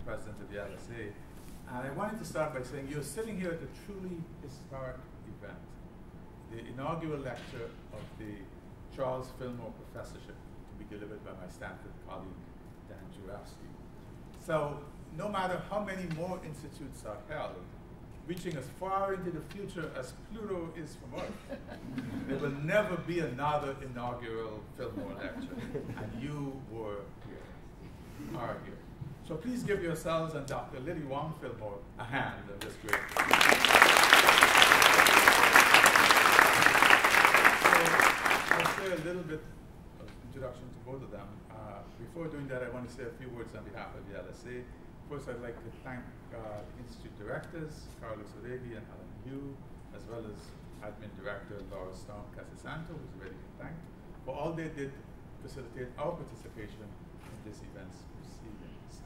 president of the LSA. And I wanted to start by saying you're sitting here at a truly historic event, the inaugural lecture of the Charles Fillmore Professorship, to be delivered by my Stanford colleague, Dan Jurafsky. So no matter how many more institutes are held, reaching as far into the future as Pluto is from Earth, there will never be another inaugural Fillmore Lecture, and you are here. So please give yourselves and Dr. Wong Fillmore a hand on this great. So I'll say a little bit of introduction to both of them. Before doing that, I want to say a few words on behalf of the LSA. First, I'd like to thank Institute directors, Carlos Oregi and Helen Yu, as well as Admin Director Laura Storm Casasanto, who's already been thanked, for all they did to facilitate our participation in this event's proceedings.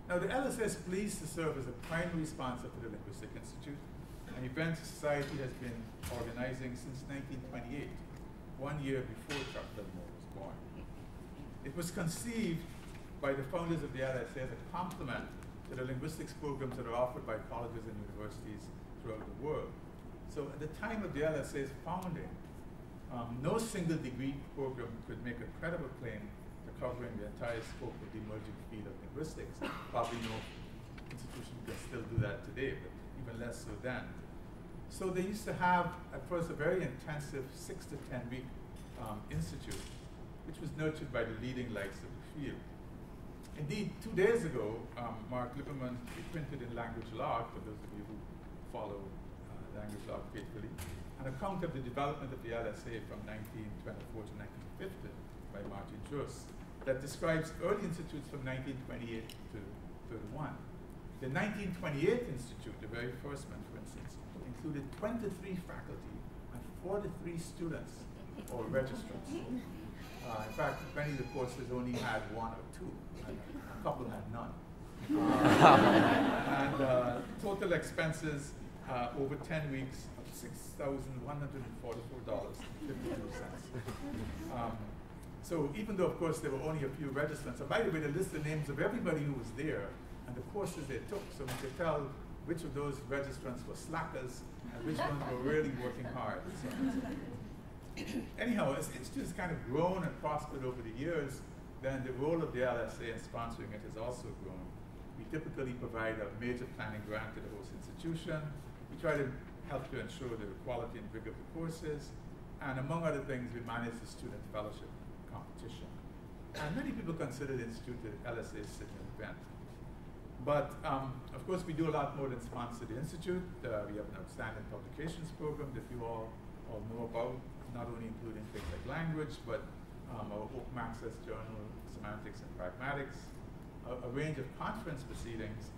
Now, the LSA is pleased to serve as a primary sponsor for the Linguistic Institute, an event society has been organizing since 1928, 1 year before Chuck Fillmore was born. It was conceived by the founders of the LSA as a complement to the linguistics programs that are offered by colleges and universities throughout the world. So at the time of the LSA's founding, no single degree program could make a credible claim to covering the entire scope of the emerging field of linguistics. Probably no institution can still do that today, but even less so then. So they used to have, at first, a very intensive 6 to 10 week institute, which was nurtured by the leading lights of the field. Indeed, 2 days ago, Mark Lipperman printed in Language Log, for those of you who follow Language Log faithfully, an account of the development of the LSA from 1924 to 1950 by Martin Jus that describes early institutes from 1928 to 31. The 1928 institute, the very first one, for instance, included 23 faculty and 43 students or registrants. In fact, many of the courses only had 1 or 2, and a couple had none. And total expenses over 10 weeks of $6,144.52. So even though, of course, there were only a few registrants, and by the way, they list the names of everybody who was there and the courses they took, so we could tell which of those registrants were slackers and which ones were really working hard. So, anyhow, as the Institute has kind of grown and prospered over the years, then the role of the LSA in sponsoring it has also grown. We typically provide a major planning grant to the host institution. We try to help to ensure the quality and rigor of the courses. And among other things, we manage the student fellowship competition. And many people consider the Institute the LSA's signature event. But of course, we do a lot more than sponsor the Institute. We have an outstanding publications program that you all know about, not only including things like language, but our open access journal, Semantics and Pragmatics, a range of conference proceedings,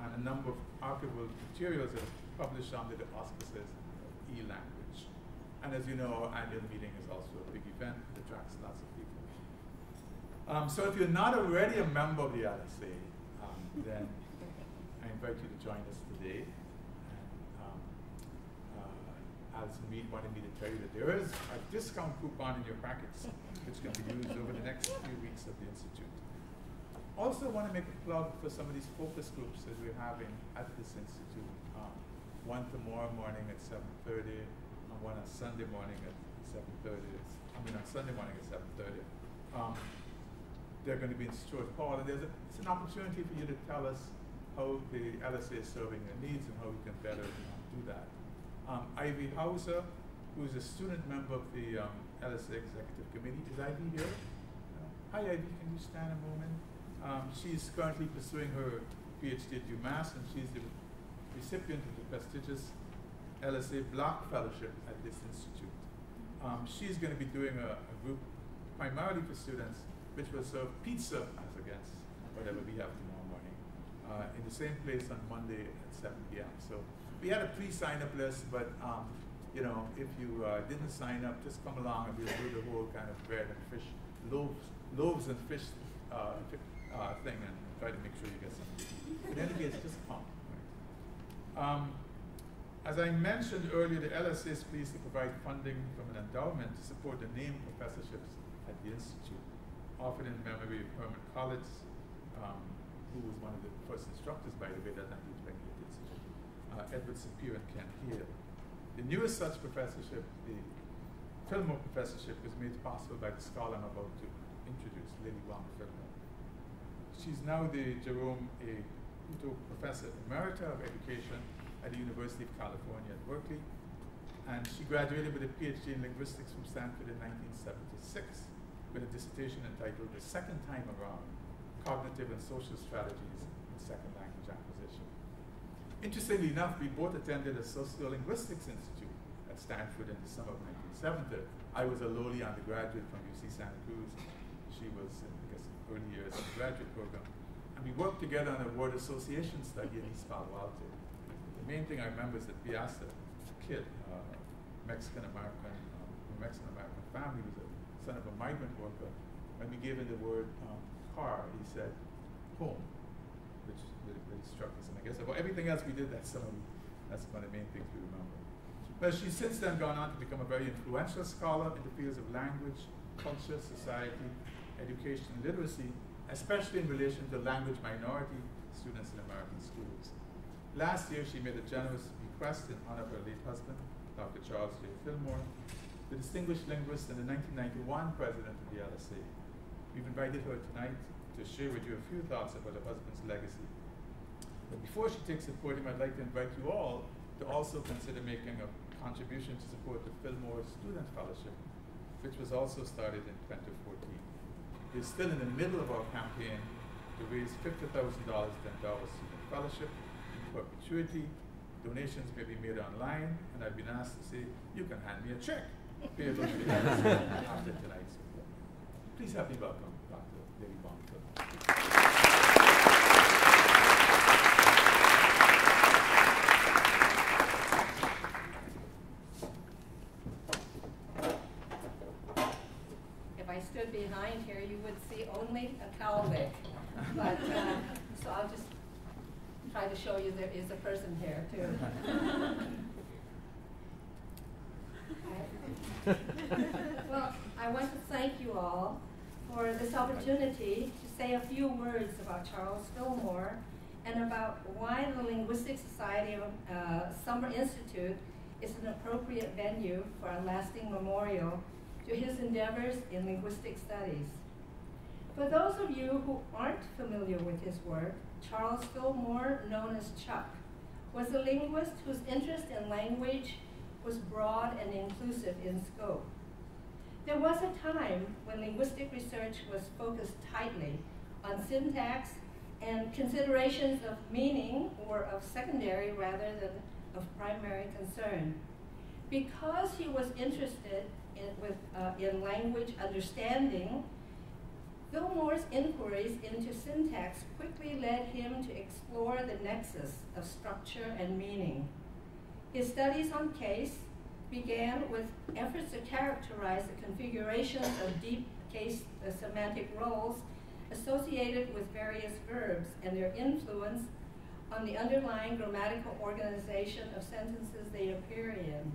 and a number of archival materials that are published under the auspices of e-language. And as you know, our annual meeting is also a big event that attracts lots of people. So if you're not already a member of the LSA, then I invite you to join us today. Alison Reed wanted me to tell you that there is a discount coupon in your packets, which can be used over the next few weeks of the Institute. Also want to make a plug for some of these focus groups that we're having at this Institute. One tomorrow morning at 7:30, and one on Sunday morning at 7:30. On Sunday morning at 7:30. They're going to be in Stuart Hall, and it's an opportunity for you to tell us how the LSA is serving your needs and how we can better do that. Ivy Hauser, who is a student member of the LSA Executive Committee. Is Ivy here? Hi Ivy, can you stand a moment? She's currently pursuing her PhD at UMass, and she's the recipient of the prestigious LSA Block Fellowship at this institute. She's going to be doing a group primarily for students, which will serve pizza as against whatever we have tomorrow morning, in the same place on Monday at 7 p.m. So we had a pre-sign-up list, but you know, if you didn't sign up, just come along and we'll do the whole kind of bread and fish, loaves and fish thing, and try to make sure you get something. In any case, just come. Right? As I mentioned earlier, the LSA is pleased to provide funding from an endowment to support the named professorships at the Institute, offered in memory of Herman Collett's who was one of the first instructors, by the way, at the 1928 Institute, Edward Sapir and Ken Hale. The newest such professorship, the Fillmore professorship, was made possible by the scholar I'm about to introduce, Lily Wong Fillmore. She's now the Jerome A. Uto Professor Emerita of Education at the University of California at Berkeley, and she graduated with a PhD in linguistics from Stanford in 1976 with a dissertation entitled The Second Time Around, Cognitive and Social Strategies in Second Language Acquisition. Interestingly enough, we both attended a Linguistics Institute at Stanford in the summer of 1970. I was a lowly undergraduate from UC Santa Cruz. She was, I guess, early years in the graduate program. And we worked together on a word association study in East Palo Alto. The main thing I remember is that we asked a kid, Mexican-American family, was a son of a migrant worker. When we gave him the word car, he said home, which really struck us. And I guess about everything else we did that's one of the main things we remember. Well, she's since then gone on to become a very influential scholar in the fields of language, culture, society, education, and literacy, especially in relation to language minority students in American schools. Last year, she made a generous bequest in honor of her late husband, Dr. Charles J. Fillmore, the distinguished linguist and the 1991 president of the LSA. We've invited her tonight to share with you a few thoughts about her husband's legacy. But before she takes the podium, I'd like to invite you all to also consider making a contribution to support the Fillmore Student Fellowship, which was also started in 2014. We're still in the middle of our campaign to raise $50,000 to endow a student fellowship in perpetuity. Donations may be made online, and I've been asked to say, you can hand me a check payable to the LSA after tonight's report. Please help me welcome Dr. Lily Wong Fillmore. If I stood behind here, you would see only a cowlick. But so I'll just try to show you there is a person here too. Well, I want to thank you all for this opportunity to say a few words about Charles Fillmore and about why the Linguistic Society of Summer Institute is an appropriate venue for a lasting memorial to his endeavors in linguistic studies. For those of you who aren't familiar with his work, Charles Fillmore, known as Chuck, was a linguist whose interest in language was broad and inclusive in scope. There was a time when linguistic research was focused tightly on syntax, and considerations of meaning were of secondary rather than of primary concern. Because he was interested in language understanding, Fillmore's inquiries into syntax quickly led him to explore the nexus of structure and meaning. His studies on case began with efforts to characterize the configurations of deep case semantic roles associated with various verbs and their influence on the underlying grammatical organization of sentences they appear in.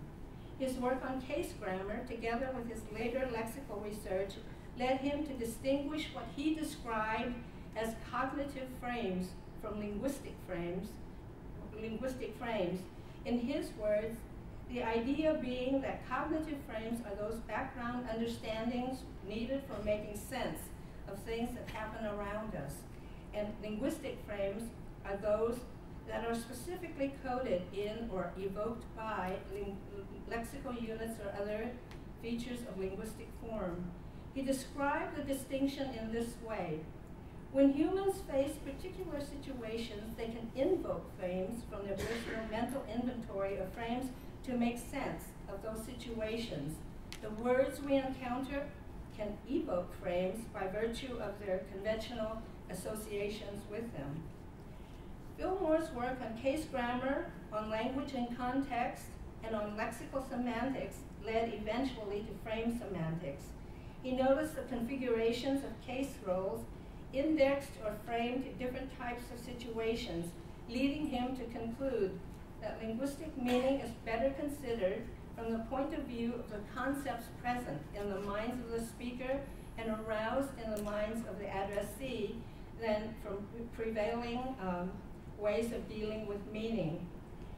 His work on case grammar, together with his later lexical research, led him to distinguish what he described as cognitive frames from linguistic frames. In his words, the idea being that cognitive frames are those background understandings needed for making sense of things that happen around us, and linguistic frames are those that are specifically coded in or evoked by lexical units or other features of linguistic form. He described the distinction in this way. When humans face particular situations, they can invoke frames from their personal mental inventory of frames to make sense of those situations. The words we encounter can evoke frames by virtue of their conventional associations with them. Fillmore's work on case grammar, on language and context, and on lexical semantics led eventually to frame semantics. He noticed the configurations of case roles indexed or framed different types of situations, leading him to conclude that linguistic meaning is better considered from the point of view of the concepts present in the minds of the speaker and aroused in the minds of the addressee than from prevailing ways of dealing with meaning.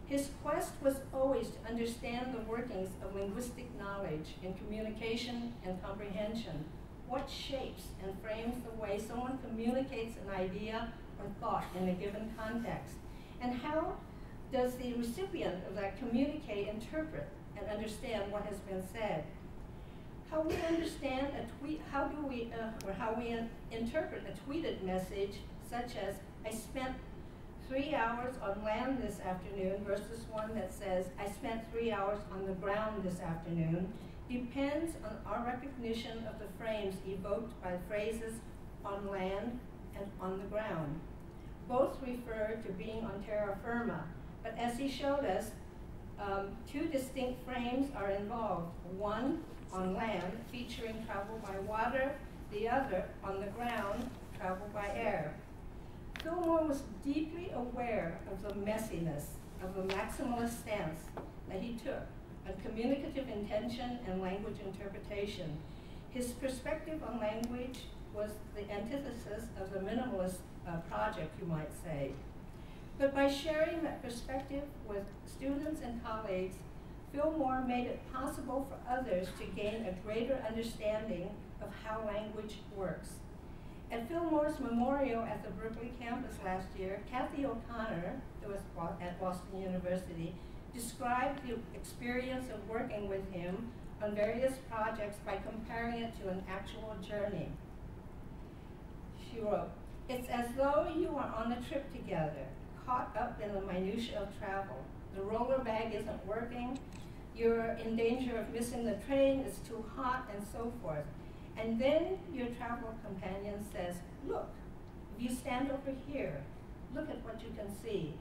His quest was always to understand the workings of linguistic knowledge in communication and comprehension. What shapes and frames the way someone communicates an idea or thought in a given context? And how does the recipient of that communicate, interpret, and understand what has been said? How we understand a tweet, how we interpret a tweeted message such as, I spent 3 hours on land this afternoon versus one that says, I spent 3 hours on the ground this afternoon, depends on our recognition of the frames evoked by phrases on land and on the ground. Both refer to being on terra firma, but as he showed us, two distinct frames are involved. One on land, featuring travel by water, the other on the ground, travel by air. Fillmore was deeply aware of the messiness of the maximalist stance that he took on communicative intention and language interpretation. His perspective on language was the antithesis of the minimalist project, you might say. But by sharing that perspective with students and colleagues, Fillmore made it possible for others to gain a greater understanding of how language works. At Fillmore's memorial at the Berkeley campus last year, Kathy O'Connor, who was at Boston University, described the experience of working with him on various projects by comparing it to an actual journey. She wrote, "It's as though you are on a trip together, caught up in the minutiae of travel. The roller bag isn't working, you're in danger of missing the train, it's too hot, and so forth. And then your travel companion says, look, if you stand over here, look at what you can see.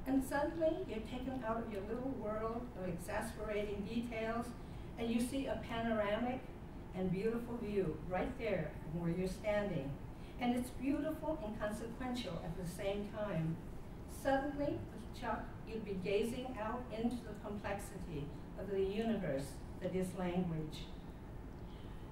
And suddenly you're taken out of your little world of exasperating details, and you see a panoramic and beautiful view right there from where you're standing. And it's beautiful and consequential at the same time. Suddenly, with Chuck, you'd be gazing out into the complexity of the universe that is language."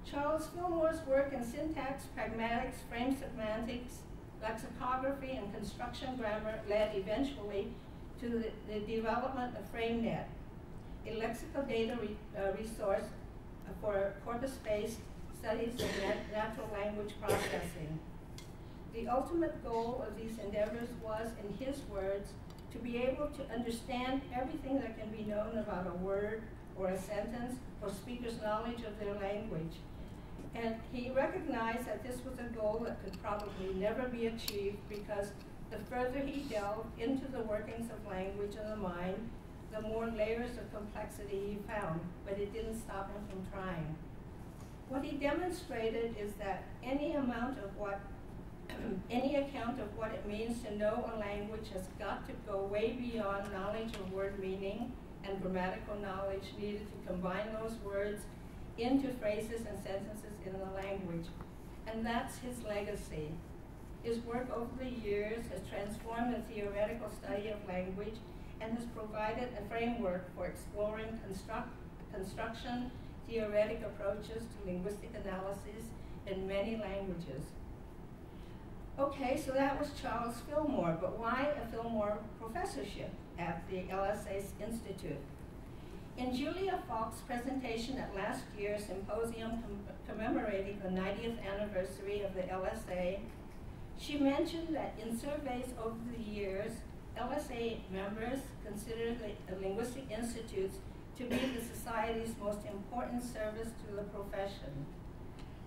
Charles Fillmore's work in syntax, pragmatics, frame semantics, lexicography, and construction grammar led eventually to the development of FrameNet, a lexical data resource for corpus-based studies of natural language processing. The ultimate goal of these endeavors was, in his words, to be able to understand everything that can be known about a word or a sentence or speakers' knowledge of their language. And he recognized that this was a goal that could probably never be achieved because the further he delved into the workings of language and the mind, the more layers of complexity he found, but it didn't stop him from trying. What he demonstrated is that any account of what it means to know a language has got to go way beyond knowledge of word meaning and grammatical knowledge needed to combine those words into phrases and sentences in the language. And that's his legacy. His work over the years has transformed the theoretical study of language and has provided a framework for exploring construction theoretic approaches to linguistic analysis in many languages. Okay, so that was Charles Fillmore, but why a Fillmore professorship at the LSA Institute? In Julia Falk's presentation at last year's symposium commemorating the 90th anniversary of the LSA, she mentioned that in surveys over the years, LSA members consider the Linguistic Institutes to be the society's most important service to the profession.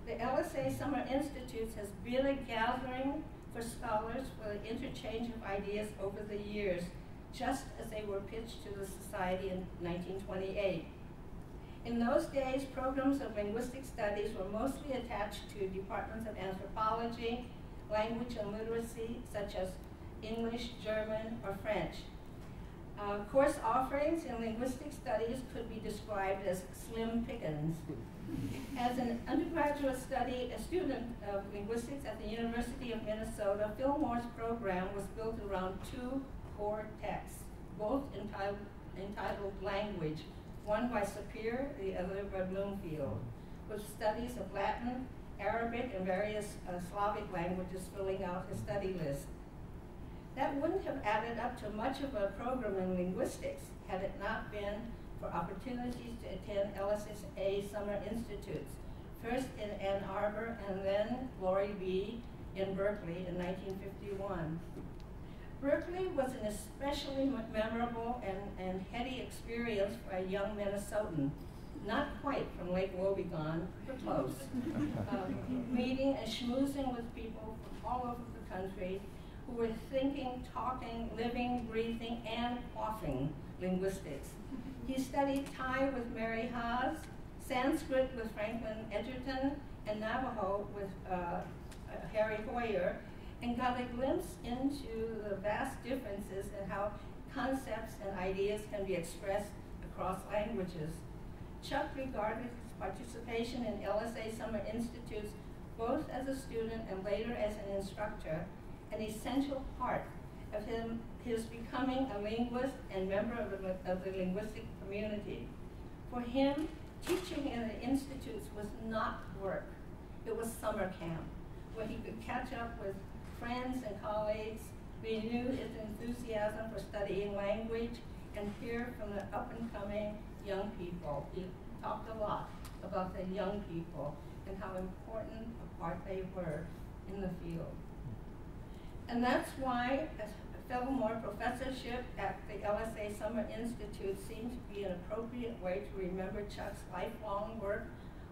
The LSA Summer Institutes has been a gathering for scholars for the interchange of ideas over the years, just as they were pitched to the society in 1928. In those days, programs of linguistic studies were mostly attached to departments of anthropology, language and literacy, such as English, German, or French. Course offerings in linguistic studies could be described as slim pickings. As an undergraduate student of linguistics at the University of Minnesota, Fillmore's program was built around two core texts, both entitled Language, one by Sapir, the other by Bloomfield, with studies of Latin Arabic, and various Slavic languages filling out his study list. That wouldn't have added up to much of a program in linguistics had it not been for opportunities to attend LSA Summer Institutes, first in Ann Arbor and then, glory be, in Berkeley in 1951. Berkeley was an especially memorable and heady experience for a young Minnesotan, not quite from Lake Wobegon, but close. Meeting and schmoozing with people from all over the country who were thinking, talking, living, breathing, and quaffing linguistics. He studied Thai with Mary Haas, Sanskrit with Franklin Edgerton, and Navajo with Harry Hoyer, and got a glimpse into the vast differences in how concepts and ideas can be expressed across languages. Chuck regarded his participation in LSA Summer Institutes both as a student and later as an instructor, an essential part of his becoming a linguist and member of the linguistic community. For him, teaching in the institutes was not work. It was summer camp, where he could catch up with friends and colleagues, renew his enthusiasm for studying language, and hear from the up-and-coming young people. He talked a lot about the young people and how important a part they were in the field. And that's why a Fillmore professorship at the LSA Summer Institute seemed to be an appropriate way to remember Chuck's lifelong work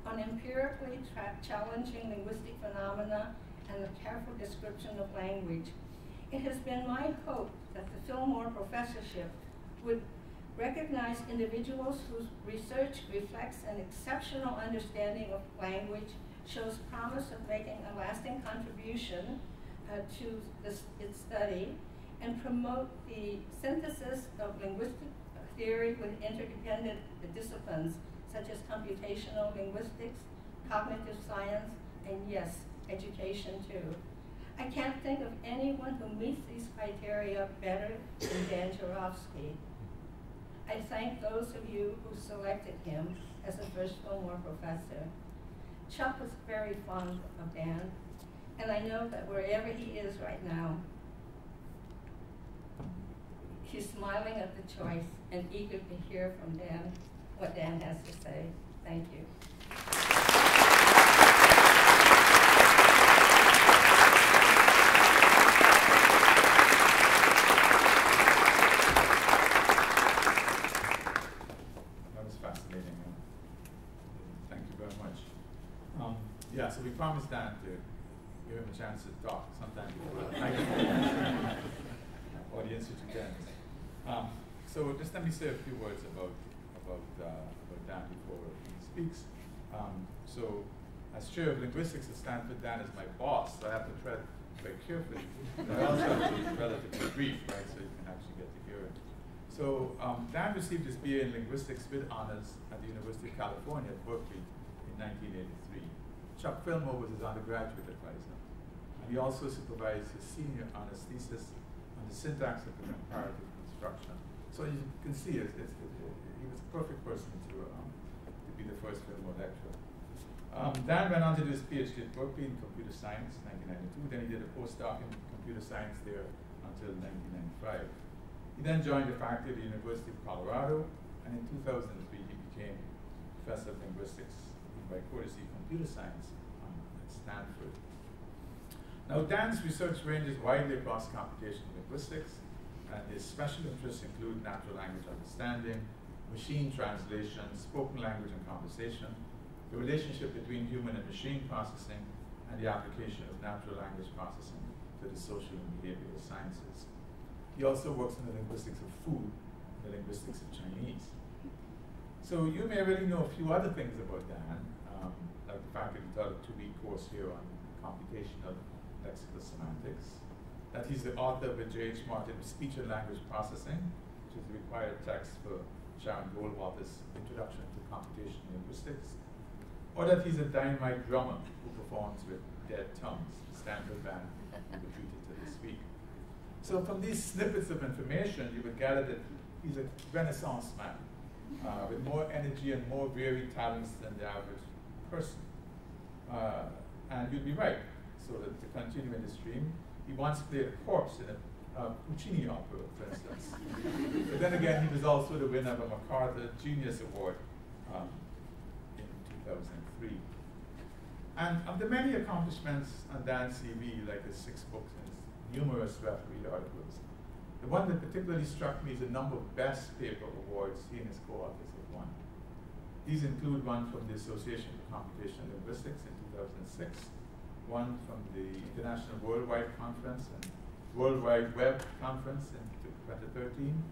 on empirically challenging linguistic phenomena and the careful description of language. It has been my hope that the Fillmore professorship would recognize individuals whose research reflects an exceptional understanding of language, shows promise of making a lasting contribution to its study, and promote the synthesis of linguistic theory with interdependent disciplines such as computational linguistics, cognitive science, and yes, education too. I can't think of anyone who meets these criteria better than Dan Jurafsky. I thank those of you who selected him as the first Fillmore professor. Chuck was very fond of Dan, and I know that wherever he is right now, he's smiling at the choice and eager to hear from Dan what Dan has to say. Thank you. That was fascinating. Thank you very much. Yeah, so we promised Dan to give him a chance to talk sometime before the audience which attends. So just let me say a few words about Dan before he speaks. So as chair of linguistics at Stanford, Dan is my boss, so I have to tread very carefully. But I also have to be relatively brief, right, so you can actually get to hear it. So Dan received his BA in linguistics with honors at the University of California at Berkeley in 1983. Chuck Fillmore was his undergraduate advisor, and he also supervised his senior honors thesis on the syntax of the comparative construction. So you can see, he was a perfect person to be the first Fillmore lecturer. Dan went on to do his PhD at Berkeley in computer science in 1992. Then he did a postdoc in computer science there until 1995. He then joined the faculty at the University of Colorado, and in 2003 he became professor of linguistics by courtesy computer science at Stanford. Now, Dan's research ranges widely across computational linguistics, and his special interests include natural language understanding, machine translation, spoken language and conversation, the relationship between human and machine processing, and the application of natural language processing to the social and behavioral sciences. He also works in the linguistics of food and the linguistics of Chinese. So you may already know a few other things about Dan, like the fact that he taught a 2-week course here on computational lexical semantics, that he's the author of a J.H. Martin Speech and Language Processing, which is the required text for Sharon Goldwater's Introduction to Computational Linguistics, or that he's a dynamite drummer who performs with dead tongues, the Stanford band we were treated to this week. So from these snippets of information, you would gather that he's a Renaissance man with more energy and more varied talents than the average person. And you'd be right. So that to continue in the stream, he once played a corpse in a Puccini opera, for instance. But then again, he was also the winner of a MacArthur Genius Award in 2003. And of the many accomplishments on Dan's CV, like his 6 books and his numerous refereed articles, the one that particularly struck me is the number of best paper awards he and his co-authors have won. These include one from the Association for Computational Linguistics in 2006, one from the International Worldwide Conference and World Wide Web Conference in 2013,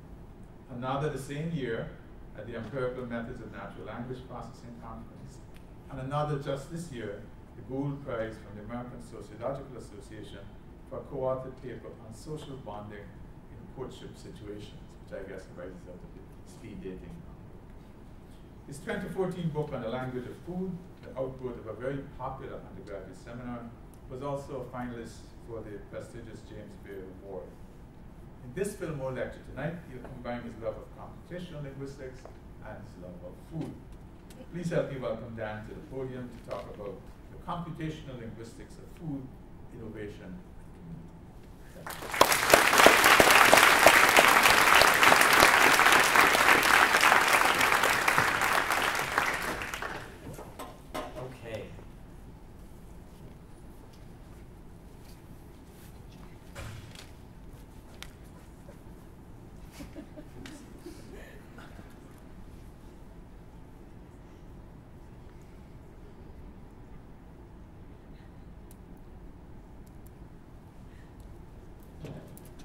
another the same year at the Empirical Methods of Natural Language Processing Conference, and another just this year, the Gould Prize from the American Sociological Association for a co-authored paper on social bonding in courtship situations, which I guess arises out of the speed dating. His 2014 book on the language of food, the outgrowth of a very popular undergraduate seminar, was also a finalist for the prestigious James Beard Award. In this Fillmore lecture tonight, he'll combine his love of computational linguistics and his love of food. Please help me welcome Dan to the podium to talk about the computational linguistics of food, innovation.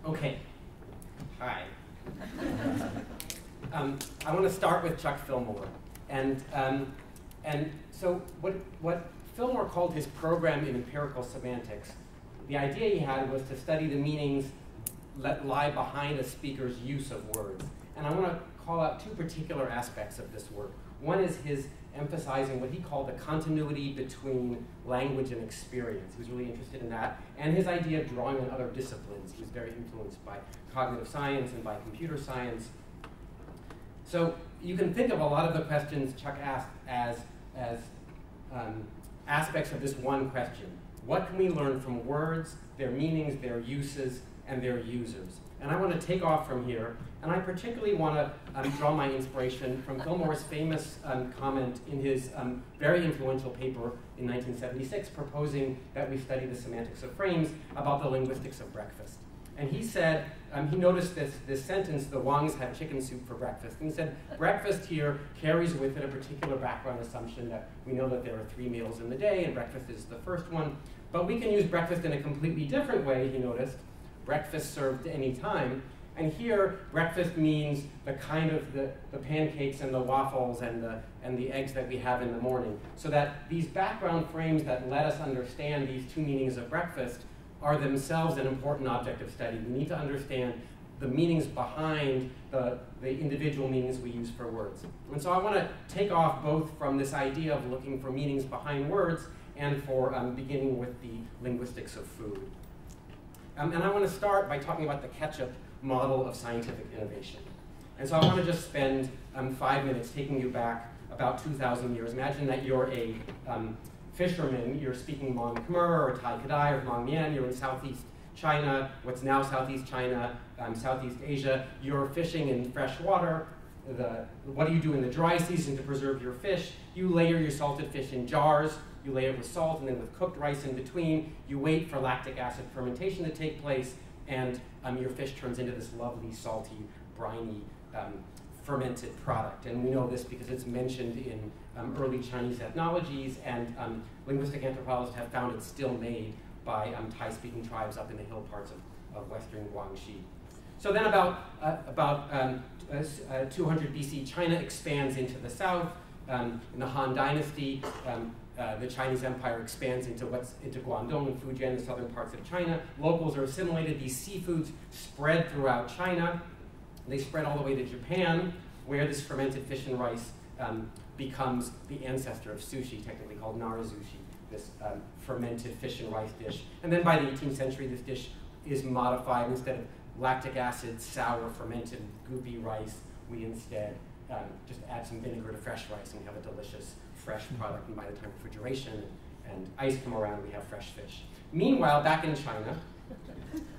Okay. Hi. I want to start with Chuck Fillmore, and so what Fillmore called his program in empirical semantics, the idea he had was to study the meanings that lie behind a speaker's use of words. And I want to call out 2 particular aspects of this work. One is his emphasizing what he called the continuity between language and experience. He was really interested in that. And his idea of drawing on other disciplines. He was very influenced by cognitive science and by computer science. So you can think of a lot of the questions Chuck asked as aspects of this one question. What can we learn from words, their meanings, their uses, and their users? And I want to take off from here, and I particularly want to draw my inspiration from Fillmore's famous comment in his very influential paper in 1976 proposing that we study the semantics of frames about the linguistics of breakfast. And he said, he noticed this sentence, the Wongs had chicken soup for breakfast. And he said, breakfast here carries with it a particular background assumption that we know that there are 3 meals in the day, and breakfast is the first one. But we can use breakfast in a completely different way, he noticed. Breakfast served any time. And here, breakfast means the kind of the pancakes and the waffles and the eggs that we have in the morning. So that these background frames that let us understand these 2 meanings of breakfast are themselves an important object of study. We need to understand the meanings behind the individual meanings we use for words. And so I want to take off both from this idea of looking for meanings behind words and for beginning with the linguistics of food. And I want to start by talking about the ketchup model of scientific innovation. And so I want to just spend 5 minutes taking you back about 2,000 years. Imagine that you're a fisherman, you're speaking Hmong Khmer or Thai Kadai or Hmong Mien, you're in Southeast China, what's now Southeast China, Southeast Asia, you're fishing in fresh water. What do you do in the dry season to preserve your fish? You layer your salted fish in jars, you layer it with salt and then with cooked rice in between, you wait for lactic acid fermentation to take place, and your fish turns into this lovely, salty, briny, fermented product. And we know this because it's mentioned in early Chinese ethnologies, and linguistic anthropologists have found it's still made by Thai-speaking tribes up in the hill parts of western Guangxi. So then about 200 BC, China expands into the south. In the Han Dynasty, the Chinese Empire expands into Guangdong and Fujian, the southern parts of China. Locals are assimilated. These seafoods spread throughout China. They spread all the way to Japan, where this fermented fish and rice becomes the ancestor of sushi, technically called narazushi, this fermented fish and rice dish. And then by the 18th century, this dish is modified. Instead of lactic acid, sour, fermented, goopy rice, we instead just add some vinegar to fresh rice, and we have a delicious fresh product. And by the time of refrigeration and ice come around, we have fresh fish. Meanwhile, back in China,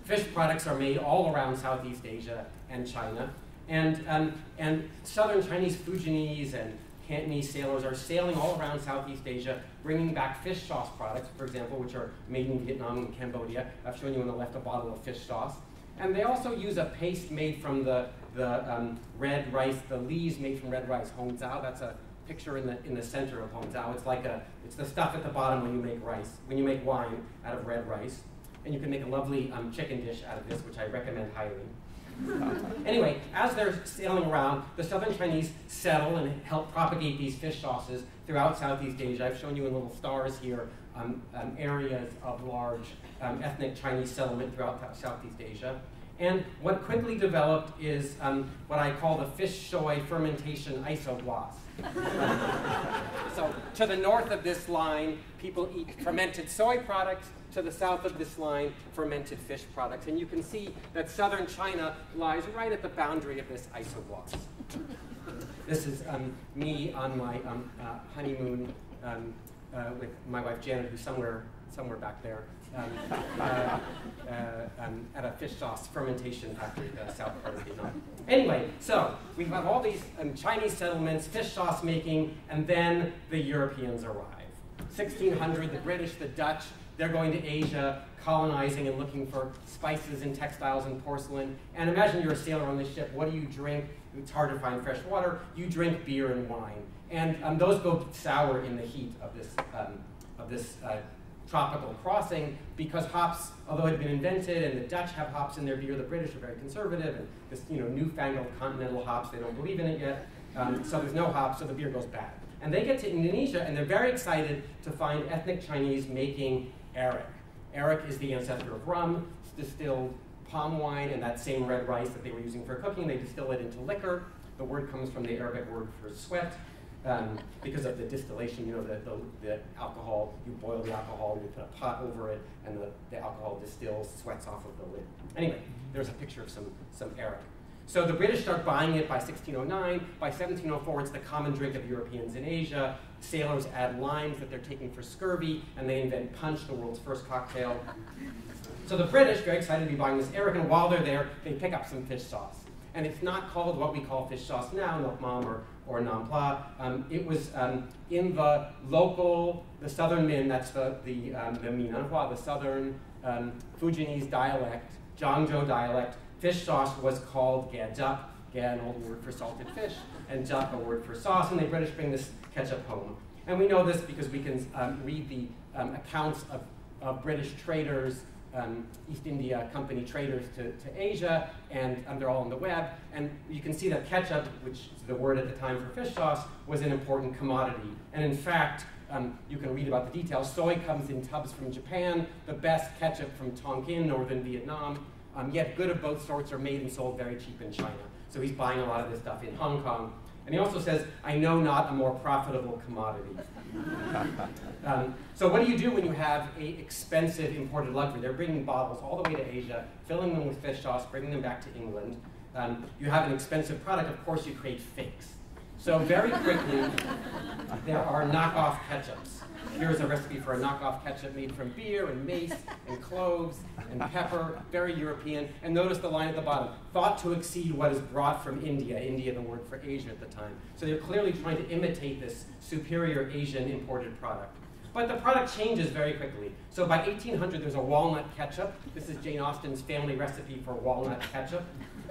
fish products are made all around Southeast Asia and China, and southern Chinese Fujianese and Cantonese sailors are sailing all around Southeast Asia, bringing back fish sauce products, for example, which are made in Vietnam and Cambodia. I've shown you on the left a bottle of fish sauce. And they also use a paste made from the red rice, the leaves made from red rice, hong zao. That's a picture in the center of hong zao. It's the stuff at the bottom when you make rice, when you make wine out of red rice. And you can make a lovely chicken dish out of this, which I recommend highly. Anyway, as they're sailing around, the southern Chinese settle and help propagate these fish sauces throughout Southeast Asia. I've shown you in little stars here areas of large ethnic Chinese settlement throughout Southeast Asia. And what quickly developed is what I call the fish soy fermentation isoglot. So to the north of this line, people eat fermented soy products. To the south of this line, fermented fish products. And you can see that southern China lies right at the boundary of this isoglot. This is me on my honeymoon with my wife Janet, who's somewhere back there, at a fish sauce fermentation factory in the south part of Vietnam. Anyway, so we've got all these Chinese settlements, fish sauce making, and then the Europeans arrive. 1600, the British, the Dutch, they're going to Asia, colonizing and looking for spices and textiles and porcelain. And imagine you're a sailor on this ship. What do you drink? It's hard to find fresh water. You drink beer and wine. And those go sour in the heat of this tropical crossing, because hops, although it had been invented, and the Dutch have hops in their beer, the British are very conservative, and this newfangled continental hops, they don't believe in it yet. So there's no hops, so the beer goes bad. And they get to Indonesia, and they're very excited to find ethnic Chinese making arak. Arak is the ancestor of rum. It's distilled palm wine and that same red rice that they were using for cooking. They distill it into liquor. The word comes from the Arabic word for sweat. Because of the distillation, the alcohol, you boil the alcohol, you put a pot over it, and the alcohol distills, sweats off of the lid. Anyway, there's a picture of some arak. So the British start buying it by 1609. By 1704, it's the common drink of Europeans in Asia. Sailors add limes that they're taking for scurvy, and they invent punch, the world's first cocktail. So the British, very excited to be buying this arak, and while they're there, they pick up some fish sauce. And it's not called what we call fish sauce now, nok mam or nam pla. It was in the local, the southern Min, that's the Minanhua, the southern Fujianese dialect, Zhangzhou dialect. Fish sauce was called gejap, an old word for salted fish, and jap, a word for sauce, and the British bring this ketchup home. And we know this because we can read the accounts of British traders, East India Company traders to Asia, and they're all on the web. And you can see that ketchup, which is the word at the time for fish sauce, was an important commodity. And in fact, you can read about the details. Soy comes in tubs from Japan, the best ketchup from Tonkin, northern Vietnam. Yet good of both sorts are made and sold very cheap in China. So he's buying a lot of this stuff in Hong Kong. And he also says, I know not a more profitable commodity. So what do you do when you have an expensive imported luxury? They're bringing bottles all the way to Asia, filling them with fish sauce, bringing them back to England. You have an expensive product, of course you create fakes. So very quickly, there are knockoff ketchups. Here's a recipe for a knockoff ketchup made from beer and mace and cloves and pepper, very European. And notice the line at the bottom, thought to exceed what is brought from India. India, the word for Asia at the time. So they're clearly trying to imitate this superior Asian imported product. But the product changes very quickly. So by 1800, there's a walnut ketchup. This is Jane Austen's family recipe for walnut ketchup.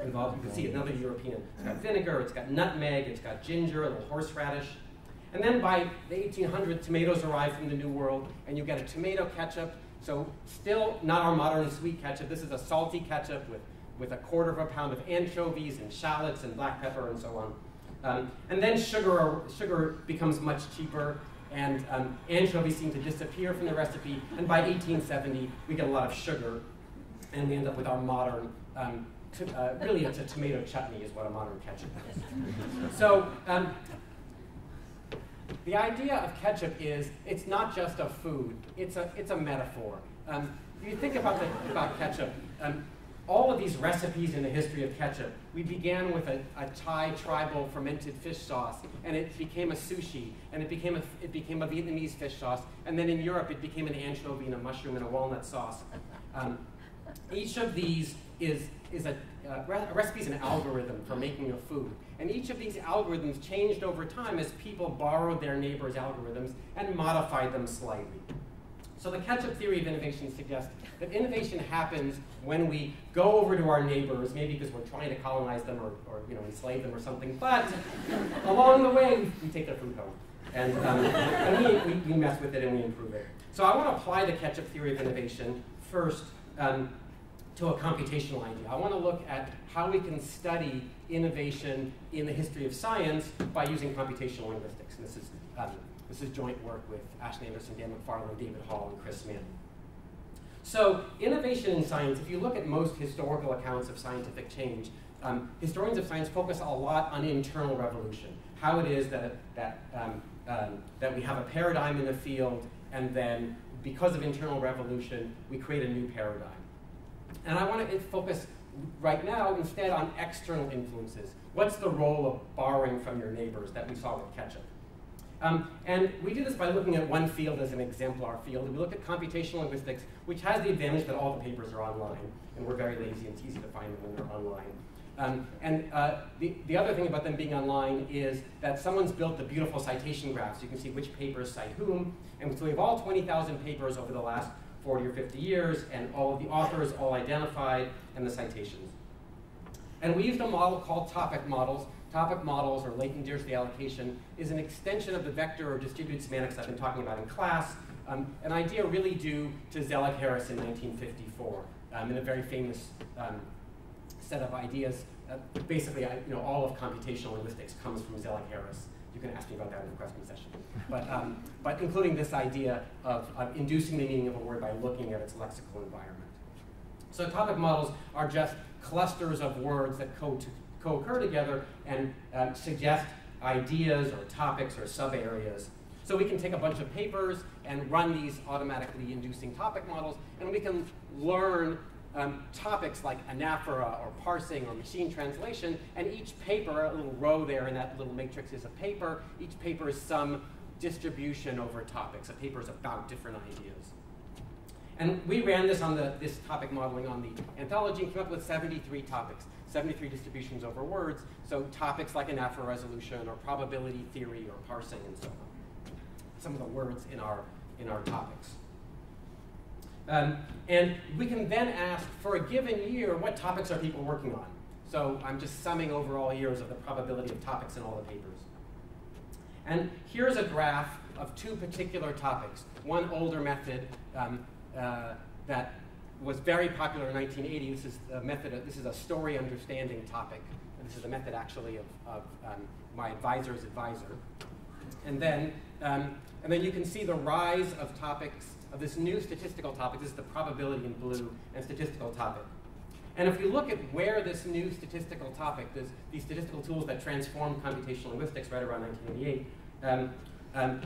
Involved, you can see another European. It's got vinegar, it's got nutmeg, it's got ginger, a little horseradish. And then by the 1800s, tomatoes arrive from the New World, and you get a tomato ketchup. So still not our modern sweet ketchup. This is a salty ketchup with a quarter of a pound of anchovies and shallots and black pepper and so on. And then sugar becomes much cheaper, and anchovies seem to disappear from the recipe. And by 1870, we get a lot of sugar, and we end up with our modern, really it's a tomato chutney is what a modern ketchup is. So the idea of ketchup is it's not just a food, it's a metaphor. If you think about ketchup, all of these recipes in the history of ketchup. We began with a Thai tribal fermented fish sauce, and it became a sushi, and it became a Vietnamese fish sauce, and then in Europe it became an anchovy and a mushroom and a walnut sauce. Each of these is a recipe is an algorithm for making a food, and each of these algorithms changed over time as people borrowed their neighbors' algorithms and modified them slightly. So the ketchup theory of innovation suggests that innovation happens when we go over to our neighbors, maybe because we're trying to colonize them or enslave them or something, but along the way we take their food home. And we mess with it and we improve it. So I want to apply the ketchup theory of innovation first to a computational idea. I want to look at how we can study innovation in the history of science by using computational linguistics. And this is joint work with Ashton Anderson, Dan McFarland, David Hall, and Chris Mann. So innovation in science, if you look at most historical accounts of scientific change, historians of science focus a lot on internal revolution, how it is that we have a paradigm in the field, and then because of internal revolution, we create a new paradigm. And I want to focus right now instead on external influences. What's the role of borrowing from your neighbors that we saw with ketchup? And we do this by looking at one field as an exemplar field. We look at computational linguistics, which has the advantage that all the papers are online, and we're very lazy and it's easy to find them when they're online. The other thing about them being online is that someone's built the beautiful citation graphs. You can see which papers cite whom, and so we have all 20,000 papers over the last 40 or 50 years, and all of the authors all identified, and the citations. And we used a model called topic models. Topic models, or latent diversity allocation, is an extension of the vector or distributed semantics I've been talking about in class, an idea really due to Zellick-Harris in 1954, in a very famous set of ideas. Basically, all of computational linguistics comes from Zellick-Harris. You can ask me about that in the question session. But including this idea of inducing the meaning of a word by looking at its lexical environment. So topic models are just clusters of words that co-occur together and suggest ideas or topics or sub-areas. So we can take a bunch of papers and run these automatically inducing topic models, and we can learn topics like anaphora or parsing or machine translation, and each paper, a little row there in that little matrix is a paper. Each paper is some distribution over topics. A paper is about different ideas. And we ran this on this topic modeling on the anthology and came up with 73 topics, 73 distributions over words. So topics like anaphora resolution or probability theory or parsing and so on. Some of the words in our topics. And we can then ask, for a given year, what topics are people working on? So I'm just summing over all years of the probability of topics in all the papers. And here's a graph of two particular topics. One older method that was very popular in 1980. This is a method. This is a story understanding topic. And this is a method actually of my advisor's advisor. And then you can see the rise of topics of this new statistical topic. This is the probability in blue and statistical topic. And if you look at where this new statistical topic, these statistical tools that transformed computational linguistics right around 1988,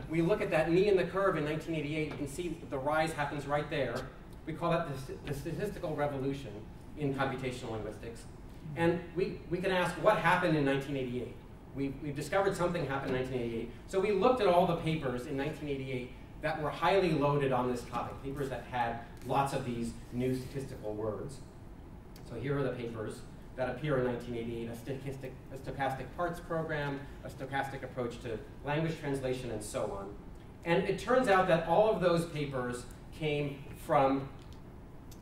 we look at that knee in the curve in 1988, you can see the rise happens right there. We call that the statistical revolution in computational linguistics. And we can ask what happened in 1988. We've discovered something happened in 1988. So we looked at all the papers in 1988 that were highly loaded on this topic, papers that had lots of these new statistical words. So here are the papers that appear in 1988, a stochastic parts program, a stochastic approach to language translation, and so on. And it turns out that all of those papers came from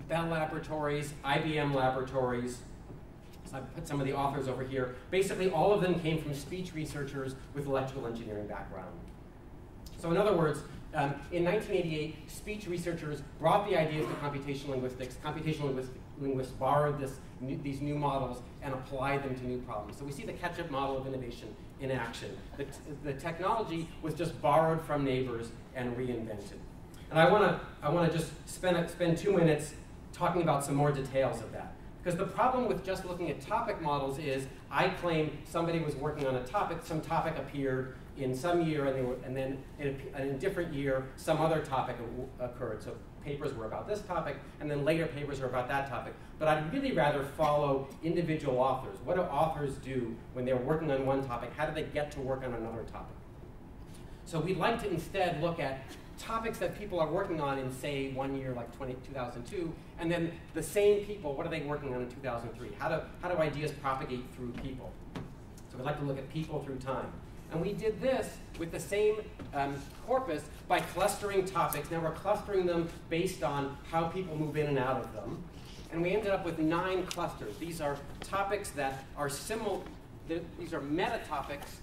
Bell Laboratories, IBM Laboratories. So I put some of the authors over here. Basically, all of them came from speech researchers with electrical engineering background. So in other words, in 1988, speech researchers brought the ideas to computational linguistics. Computational linguists borrowed these new models and applied them to new problems. So we see the catch-up model of innovation in action. The technology was just borrowed from neighbors and reinvented. And I want to just spend 2 minutes talking about some more details of that. Because the problem with just looking at topic models is I claim somebody was working on a topic, some topic appeared in some year, and then in a different year, some other topic occurred. So papers were about this topic, and then later papers are about that topic. But I'd really rather follow individual authors. What do authors do when they're working on one topic? How do they get to work on another topic? So we'd like to instead look at topics that people are working on in, say, 1 year, like 2002, and then the same people, what are they working on in 2003? How do ideas propagate through people? So we'd like to look at people through time. And we did this with the same corpus by clustering topics. Now we're clustering them based on how people move in and out of them. And we ended up with 9 clusters. These are topics that are similar. These are meta-topics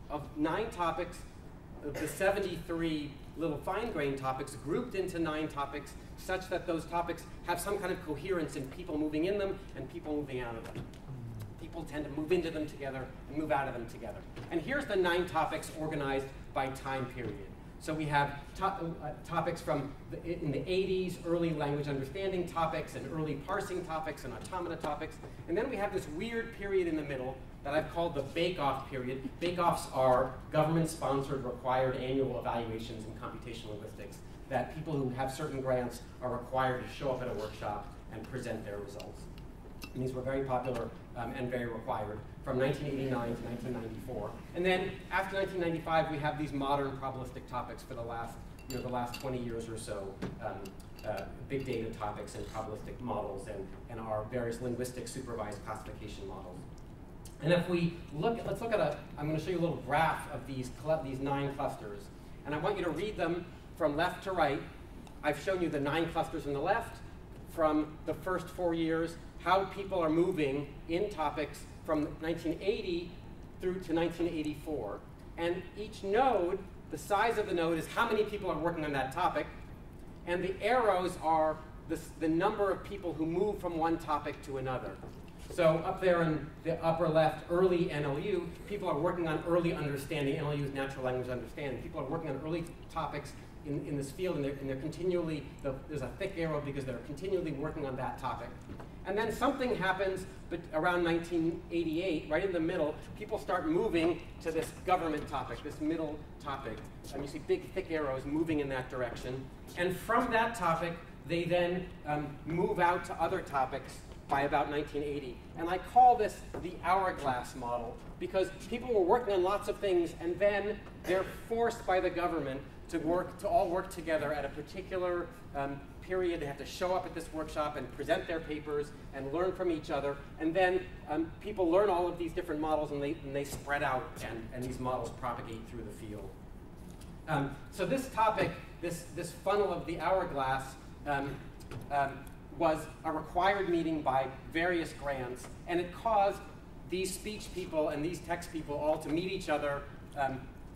of 9 topics, the 73 little fine-grained topics grouped into 9 topics such that those topics have some kind of coherence in people moving in them and people moving out of them. People tend to move into them together and move out of them together. And here's the 9 topics organized by time period. So we have topics from in the 80s, early language understanding topics and early parsing topics and automata topics. And then we have this weird period in the middle that I've called the bake-off period. Bake-offs are government-sponsored required annual evaluations in computational linguistics that people who have certain grants are required to show up at a workshop and present their results. And these were very popular and very required from 1989 to 1994. And then after 1995, we have these modern probabilistic topics for the last 20 years or so, big data topics and probabilistic models and our various linguistic supervised classification models. And if we look, let's look at I'm going to show you a little graph of these 9 clusters. And I want you to read them from left to right. I've shown you the 9 clusters on the left from the first 4 years, how people are moving in topics from 1980 through to 1984. And each node, the size of the node is how many people are working on that topic. And the arrows are the number of people who move from one topic to another. So up there in the upper left, early NLU, people are working on early understanding. NLU is natural language understanding. People are working on early topics in this field, and they're continually, there's a thick arrow because they're continually working on that topic. And then something happens around 1988, right in the middle, people start moving to this government topic, this middle topic. And you see big, thick arrows moving in that direction. And from that topic, they then move out to other topics by about 1980. And I call this the hourglass model because people were working on lots of things, and then they're forced by the government to all work together at a particular period. They have to show up at this workshop and present their papers and learn from each other. And then people learn all of these different models, and they spread out, and these models propagate through the field. So this topic, this funnel of the hourglass, was a required meeting by various grants, and it caused these speech people and these text people all to meet each other.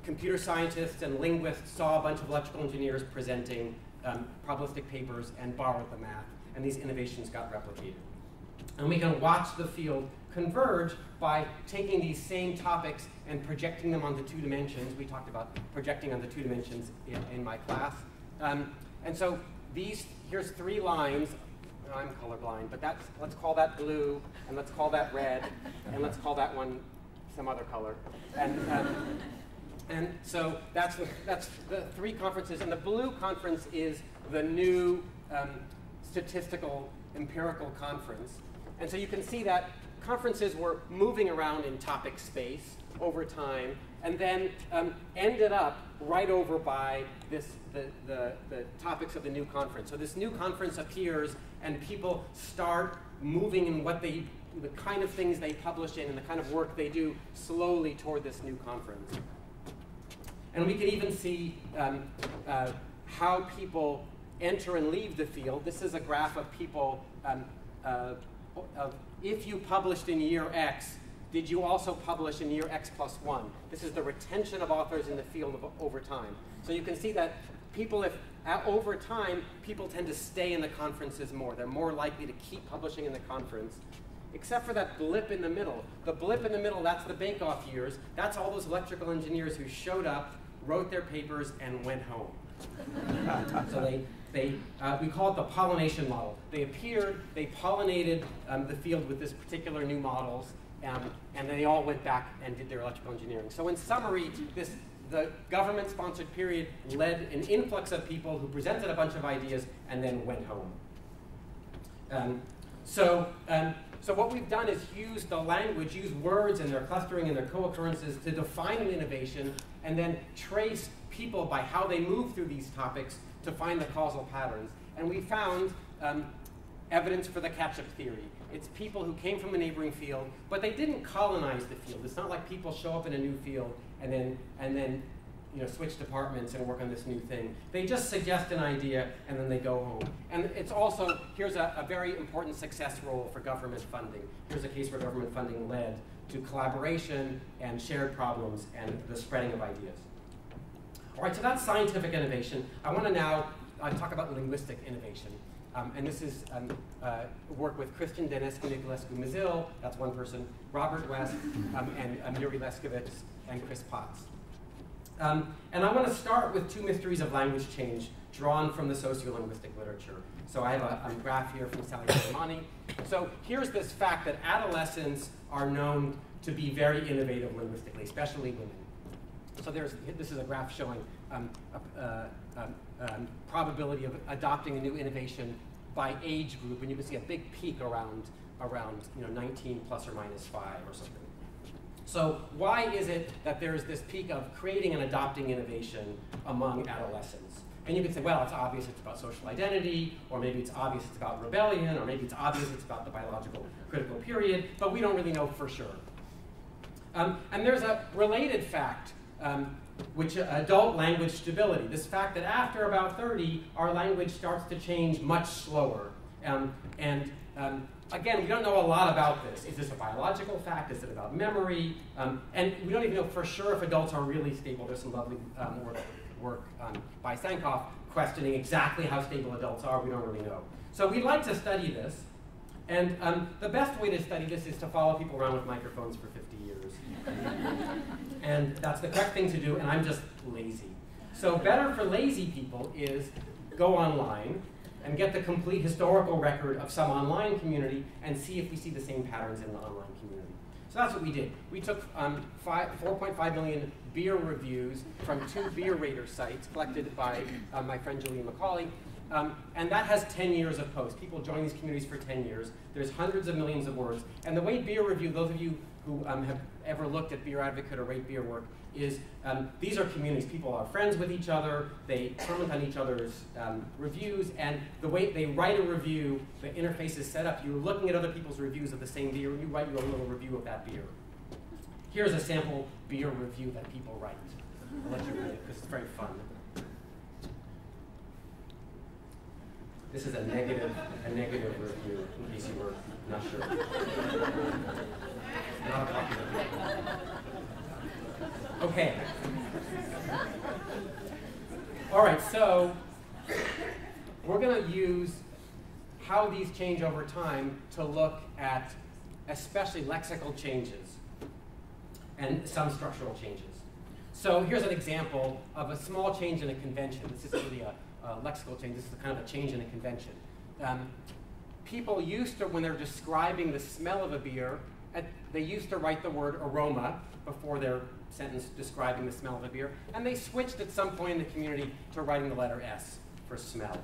Computer scientists and linguists saw a bunch of electrical engineers presenting probabilistic papers and borrowed the math, and these innovations got replicated. And we can watch the field converge by taking these same topics and projecting them onto 2 dimensions. We talked about projecting onto 2 dimensions in my class. And so here's 3 lines. I'm colorblind, but let's call that blue, and let's call that red, and let's call that one some other color. And so that's the 3 conferences, and the blue conference is the new statistical empirical conference. And so you can see that conferences were moving around in topic space over time, and then ended up right over by the topics of the new conference. So this new conference appears, and people start moving in the kind of things they publish in and the kind of work they do slowly toward this new conference. And we can even see how people enter and leave the field. This is a graph of people, if you published in year X, did you also publish in year X plus 1? This is the retention of authors in the field over time. So you can see that people, over time, people tend to stay in the conferences more. They're more likely to keep publishing in the conference, except for that blip in the middle. The blip in the middle, that's the bake-off years. That's all those electrical engineers who showed up, wrote their papers, and went home. So we call it the pollination model. They appeared, they pollinated the field with this particular new models, and then they all went back and did their electrical engineering. So in summary, the government-sponsored period led an influx of people who presented a bunch of ideas and then went home. So what we've done is use the language, use words and their clustering and their co-occurrences to define an innovation and then trace people by how they move through these topics to find the causal patterns. And we found evidence for the catch-up theory. It's people who came from a neighboring field, but they didn't colonize the field. It's not like people show up in a new field and then switch departments and work on this new thing. They just suggest an idea and then they go home. And it's also, here's a very important success role for government funding. Here's a case where government funding led to collaboration and shared problems and the spreading of ideas. All right, so that's scientific innovation. I want to now talk about linguistic innovation. And this is work with Christian Denescu, Niculescu Mazil, that's one person, Robert West, and Yuri Leskovitz, and Chris Potts. And I want to start with two mysteries of language change drawn from the sociolinguistic literature. So I have a graph here from Sally Soleimani. So here's this fact that adolescents are known to be very innovative linguistically, especially women. So this is a graph showing probability of adopting a new innovation by age group, and you can see a big peak around 19 plus or minus 5 or something. So why is it that there's this peak of creating and adopting innovation among adolescents? And you can say, well, it's obvious it's about social identity, or maybe it's obvious it's about rebellion, or maybe it's obvious it's about the biological critical period, but we don't really know for sure. And there's a related fact, which adult language stability. This fact that after about 30, our language starts to change much slower. Again, we don't know a lot about this. Is this a biological fact? Is it about memory? And we don't even know for sure if adults are really stable. There's some lovely work by Sankoff questioning exactly how stable adults are. We don't really know. So we'd like to study this. And the best way to study this is to follow people around with microphones for 50 years. And that's the correct thing to do, and I'm just lazy. So better for lazy people is go online and get the complete historical record of some online community and see if we see the same patterns in the online community. So that's what we did. We took 4.5 million beer reviews from 2 beer rater sites collected by my friend Julian Macaulay. And that has 10 years of posts. People join these communities for 10 years. There's hundreds of millions of words. And the way beer review, those of you who have ever looked at Beer Advocate or Rate Beer work, is these are communities. People are friends with each other. They comment on each other's reviews. And the way they write a review, the interface is set up. You're looking at other people's reviews of the same beer, and you write your own little review of that beer. Here's a sample beer review that people write. I'll let you read it because it's very fun. This is a negative review, in case you were not sure. Not a popular review. Okay. All right, so we're going to use how these change over time to look at especially lexical changes and some structural changes. So here's an example of a small change in a convention. This isn't really a lexical change. This is kind of a change in a convention. People used to, when they're describing the smell of a beer, they used to write the word aroma before their sentence describing the smell of a beer, and they switched at some point in the community to writing the letter S for smell.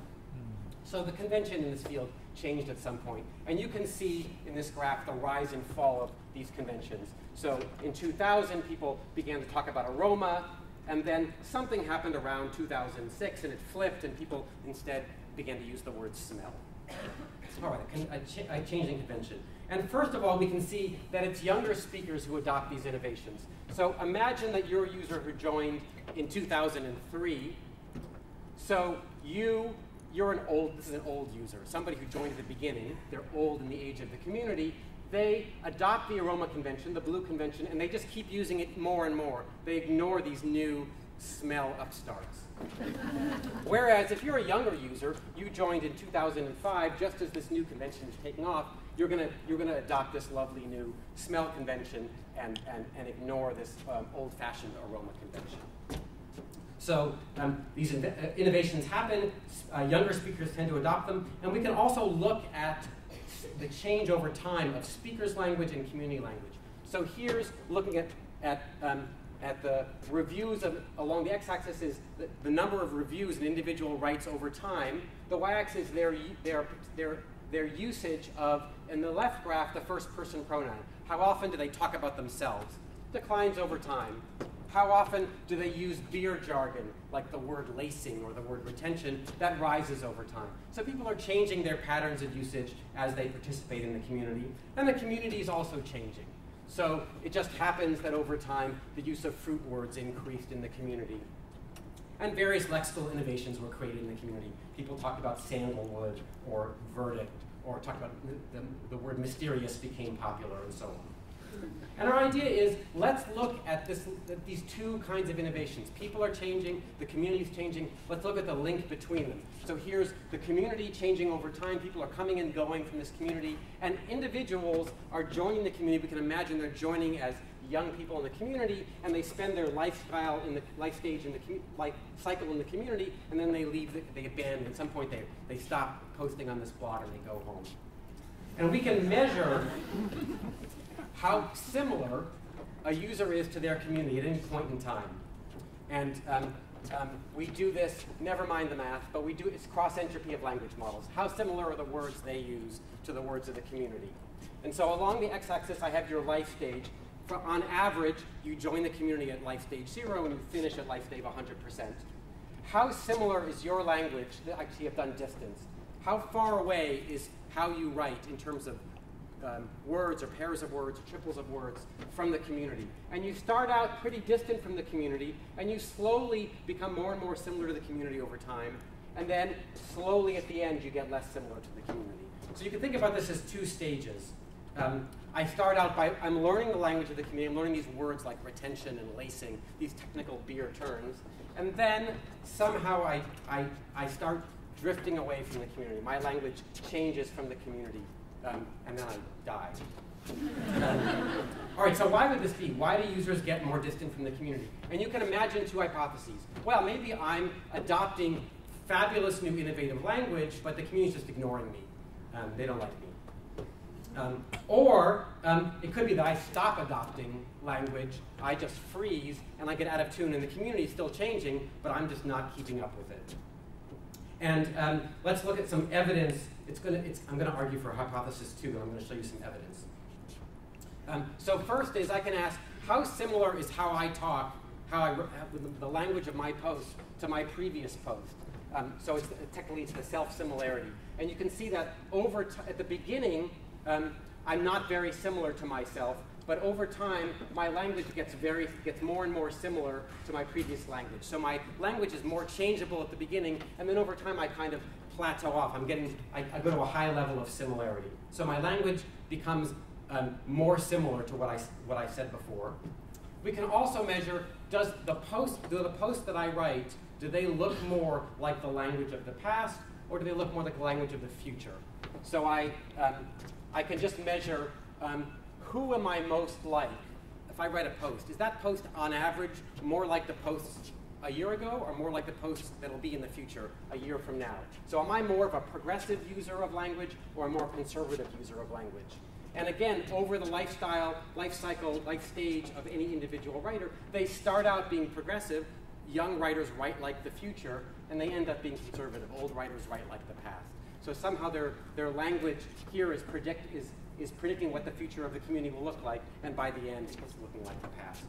So the convention in this field changed at some point, and you can see in this graph the rise and fall of these conventions. So in 2000, people began to talk about aroma, and then something happened around 2006, and it flipped, and people instead began to use the word smell. All right, a changing convention. And first of all, we can see that it's younger speakers who adopt these innovations. So imagine that you're a user who joined in 2003. So you're an old, this is an old user, somebody who joined at the beginning. They're old in the age of the community. They adopt the aroma convention, the blue convention, and they just keep using it more and more. They ignore these new smell upstarts. Whereas if you're a younger user, you joined in 2005, just as this new convention is taking off, you're gonna adopt this lovely new smell convention and ignore this old-fashioned aroma convention. So these innovations happen, younger speakers tend to adopt them, and we can also look at the change over time of speakers' language and community language. So here's looking at at the reviews along the x-axis is the number of reviews an individual writes over time. The y-axis is their usage of, in the left graph, the first person pronoun. How often do they talk about themselves? Declines over time. How often do they use beer jargon, like the word lacing or the word retention? That rises over time. So people are changing their patterns of usage as they participate in the community. And the community is also changing. So it just happens that over time, the use of fruit words increased in the community. And various lexical innovations were created in the community. People talked about sandalwood or verdict, or talked about the word mysterious became popular, and so on. And our idea is, let's look at these two kinds of innovations. People are changing, the community is changing. Let's look at the link between them. So here's the community changing over time. People are coming and going from this community. And individuals are joining the community. We can imagine they're joining as young people in the community, and they spend their lifestyle in the life stage in the life cycle in the community, and then they leave, they abandon. At some point, they stop posting on this blog and they go home. And we can measure how similar a user is to their community at any point in time. And we do this, never mind the math, but we do it's cross-entropy of language models. How similar are the words they use to the words of the community? And so along the x-axis, I have your life stage. On average, you join the community at life stage 0 and you finish at life stage 100%. How similar is your language? Actually, I've done distance. How far away is how you write in terms of words or pairs of words or triples of words from the community? And you start out pretty distant from the community, and you slowly become more and more similar to the community over time. And then slowly at the end, you get less similar to the community. So you can think about this as two stages. I start out by, I'm learning the language of the community, I'm learning these words like retention and lacing, these technical beer terms, and then somehow I start drifting away from the community. My language changes from the community, and then I die. All right, so why would this be? Why do users get more distant from the community? And you can imagine two hypotheses. Well, maybe I'm adopting fabulous new innovative language, but the community's just ignoring me. They don't like me. Or it could be that I stop adopting language, I just freeze, and I get out of tune, and the community is still changing, but I'm just not keeping up with it. And let's look at some evidence. I'm going to argue for hypothesis 2, but I'm going to show you some evidence. So first is I can ask, how similar is how I talk, the language of my post to my previous post? So technically it's the self-similarity. And you can see that at the beginning, I'm not very similar to myself, but over time, my language gets more and more similar to my previous language. So my language is more changeable at the beginning, and then over time, I kind of plateau off. I go to a high level of similarity. So my language becomes more similar to what I said before. We can also measure, do the posts that I write, do they look more like the language of the past, or do they look more like the language of the future? So I can just measure who am I most like if I write a post. Is that post on average more like the posts a year ago, or more like the posts that'll be in the future a year from now? So am I more of a progressive user of language or a more conservative user of language? And again, over the life cycle, life stage of any individual writer, they start out being progressive. Young writers write like the future, and they end up being conservative. Old writers write like the past. So somehow their language here is predicting what the future of the community will look like, and by the end, it's looking like the past.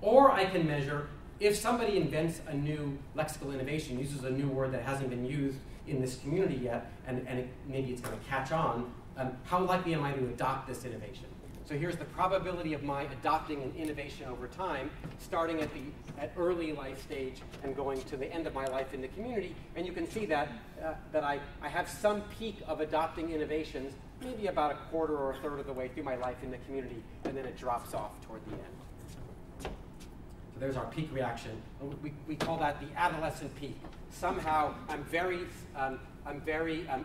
Or I can measure, if somebody invents a new lexical innovation, uses a new word that hasn't been used in this community yet, and maybe it's going to catch on, how likely am I to adopt this innovation? So here's the probability of my adopting an innovation over time, starting at early life stage and going to the end of my life in the community. And you can see that I have some peak of adopting innovations, maybe about a quarter or a third of the way through my life in the community, and then it drops off toward the end. So there's our peak reaction. We call that the adolescent peak. Somehow I'm very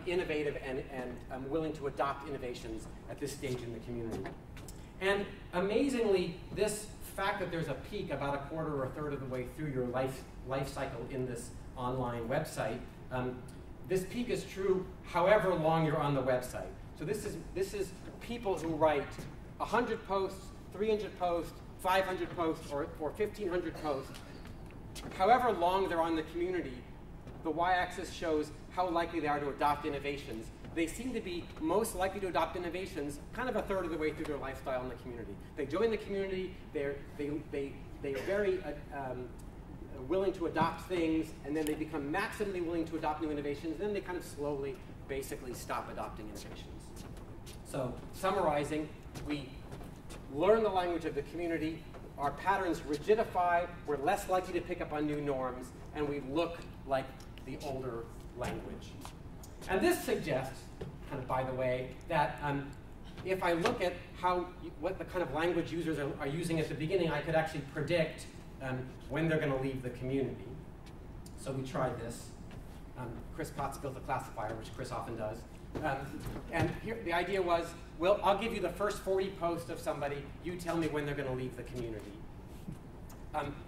innovative and I'm willing to adopt innovations at this stage in the community. And amazingly, this fact that there's a peak about a quarter or a third of the way through your life cycle in this online website, this peak is true however long you're on the website. So this is people who write 100 posts, 300 posts, 500 posts or 1,500 posts, however long they're on the community, the y-axis shows how likely they are to adopt innovations. They seem to be most likely to adopt innovations kind of a third of the way through their lifestyle in the community. They join the community, they are very willing to adopt things, and then they become maximally willing to adopt new innovations, then they kind of slowly, basically stop adopting innovations. So, summarizing, we learn the language of the community, our patterns rigidify, we're less likely to pick up on new norms, and we look like the older language. And this suggests, kind of by the way, that if I look at what the kind of language users are using at the beginning, I could actually predict when they're going to leave the community. So we tried this. Chris Potts built a classifier, which Chris often does. And here, the idea was, well, I'll give you the first 40 posts of somebody. You tell me when they're going to leave the community.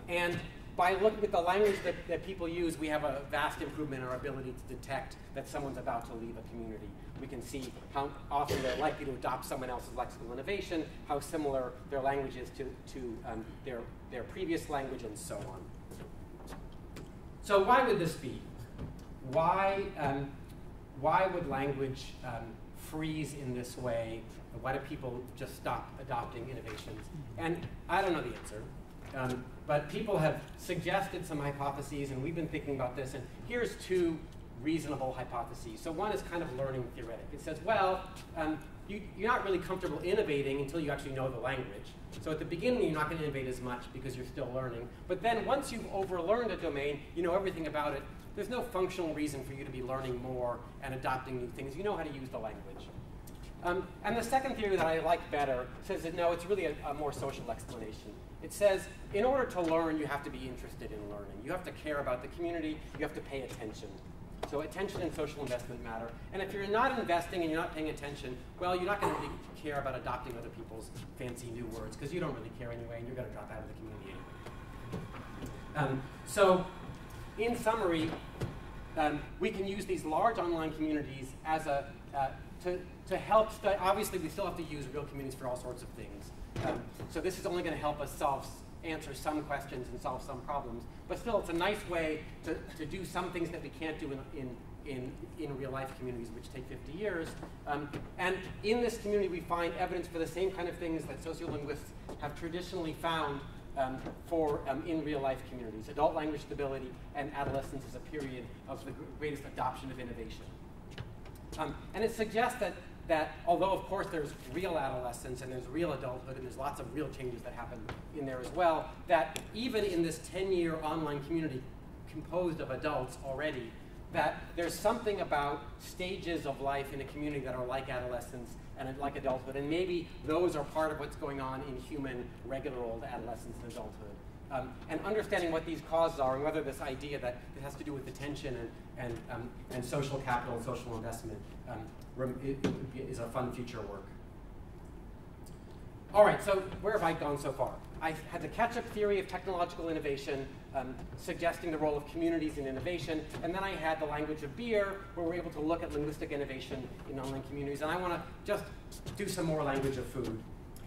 And by looking at the language that people use, we have a vast improvement in our ability to detect that someone's about to leave a community. We can see how often they're likely to adopt someone else's lexical innovation, how similar their language is to their previous language, and so on. So why would this be? Why would language freeze in this way? Why do people just stop adopting innovations? And I don't know the answer. But people have suggested some hypotheses, and we've been thinking about this, and here's two reasonable hypotheses. So one is kind of learning theoretic. It says, well, you're not really comfortable innovating until you actually know the language. So at the beginning, you're not going to innovate as much because you're still learning. But then once you've overlearned a domain, you know everything about it, there's no functional reason for you to be learning more and adopting new things. You know how to use the language. And the second theory that I like better says that no, it's really a more social explanation. It says, in order to learn, you have to be interested in learning. You have to care about the community. You have to pay attention. So attention and social investment matter. And if you're not investing and you're not paying attention, well, you're not going to really care about adopting other people's fancy new words, because you don't really care anyway, and you're going to drop out of the community anyway. So in summary, we can use these large online communities as to help study. Obviously, we still have to use real communities for all sorts of things. So this is only going to help us answer some questions and solve some problems. But still, it's a nice way to do some things that we can't do in real life communities, which take 50 years. And in this community, we find evidence for the same kind of things that sociolinguists have traditionally found in real life communities. Adult language stability and adolescence is a period of the greatest adoption of innovation. And it suggests that although, of course, there's real adolescence and there's real adulthood and there's lots of real changes that happen in there as well, that even in this 10-year online community composed of adults already, that there's something about stages of life in a community that are like adolescence and like adulthood, and maybe those are part of what's going on in human, regular old adolescence and adulthood. And understanding what these causes are and whether this idea that it has to do with attention and social capital and social investment is a fun future work. All right, so where have I gone so far? I had the catch-up theory of technological innovation, suggesting the role of communities in innovation, and then I had the language of beer, where we're able to look at linguistic innovation in online communities, and I want to just do some more language of food.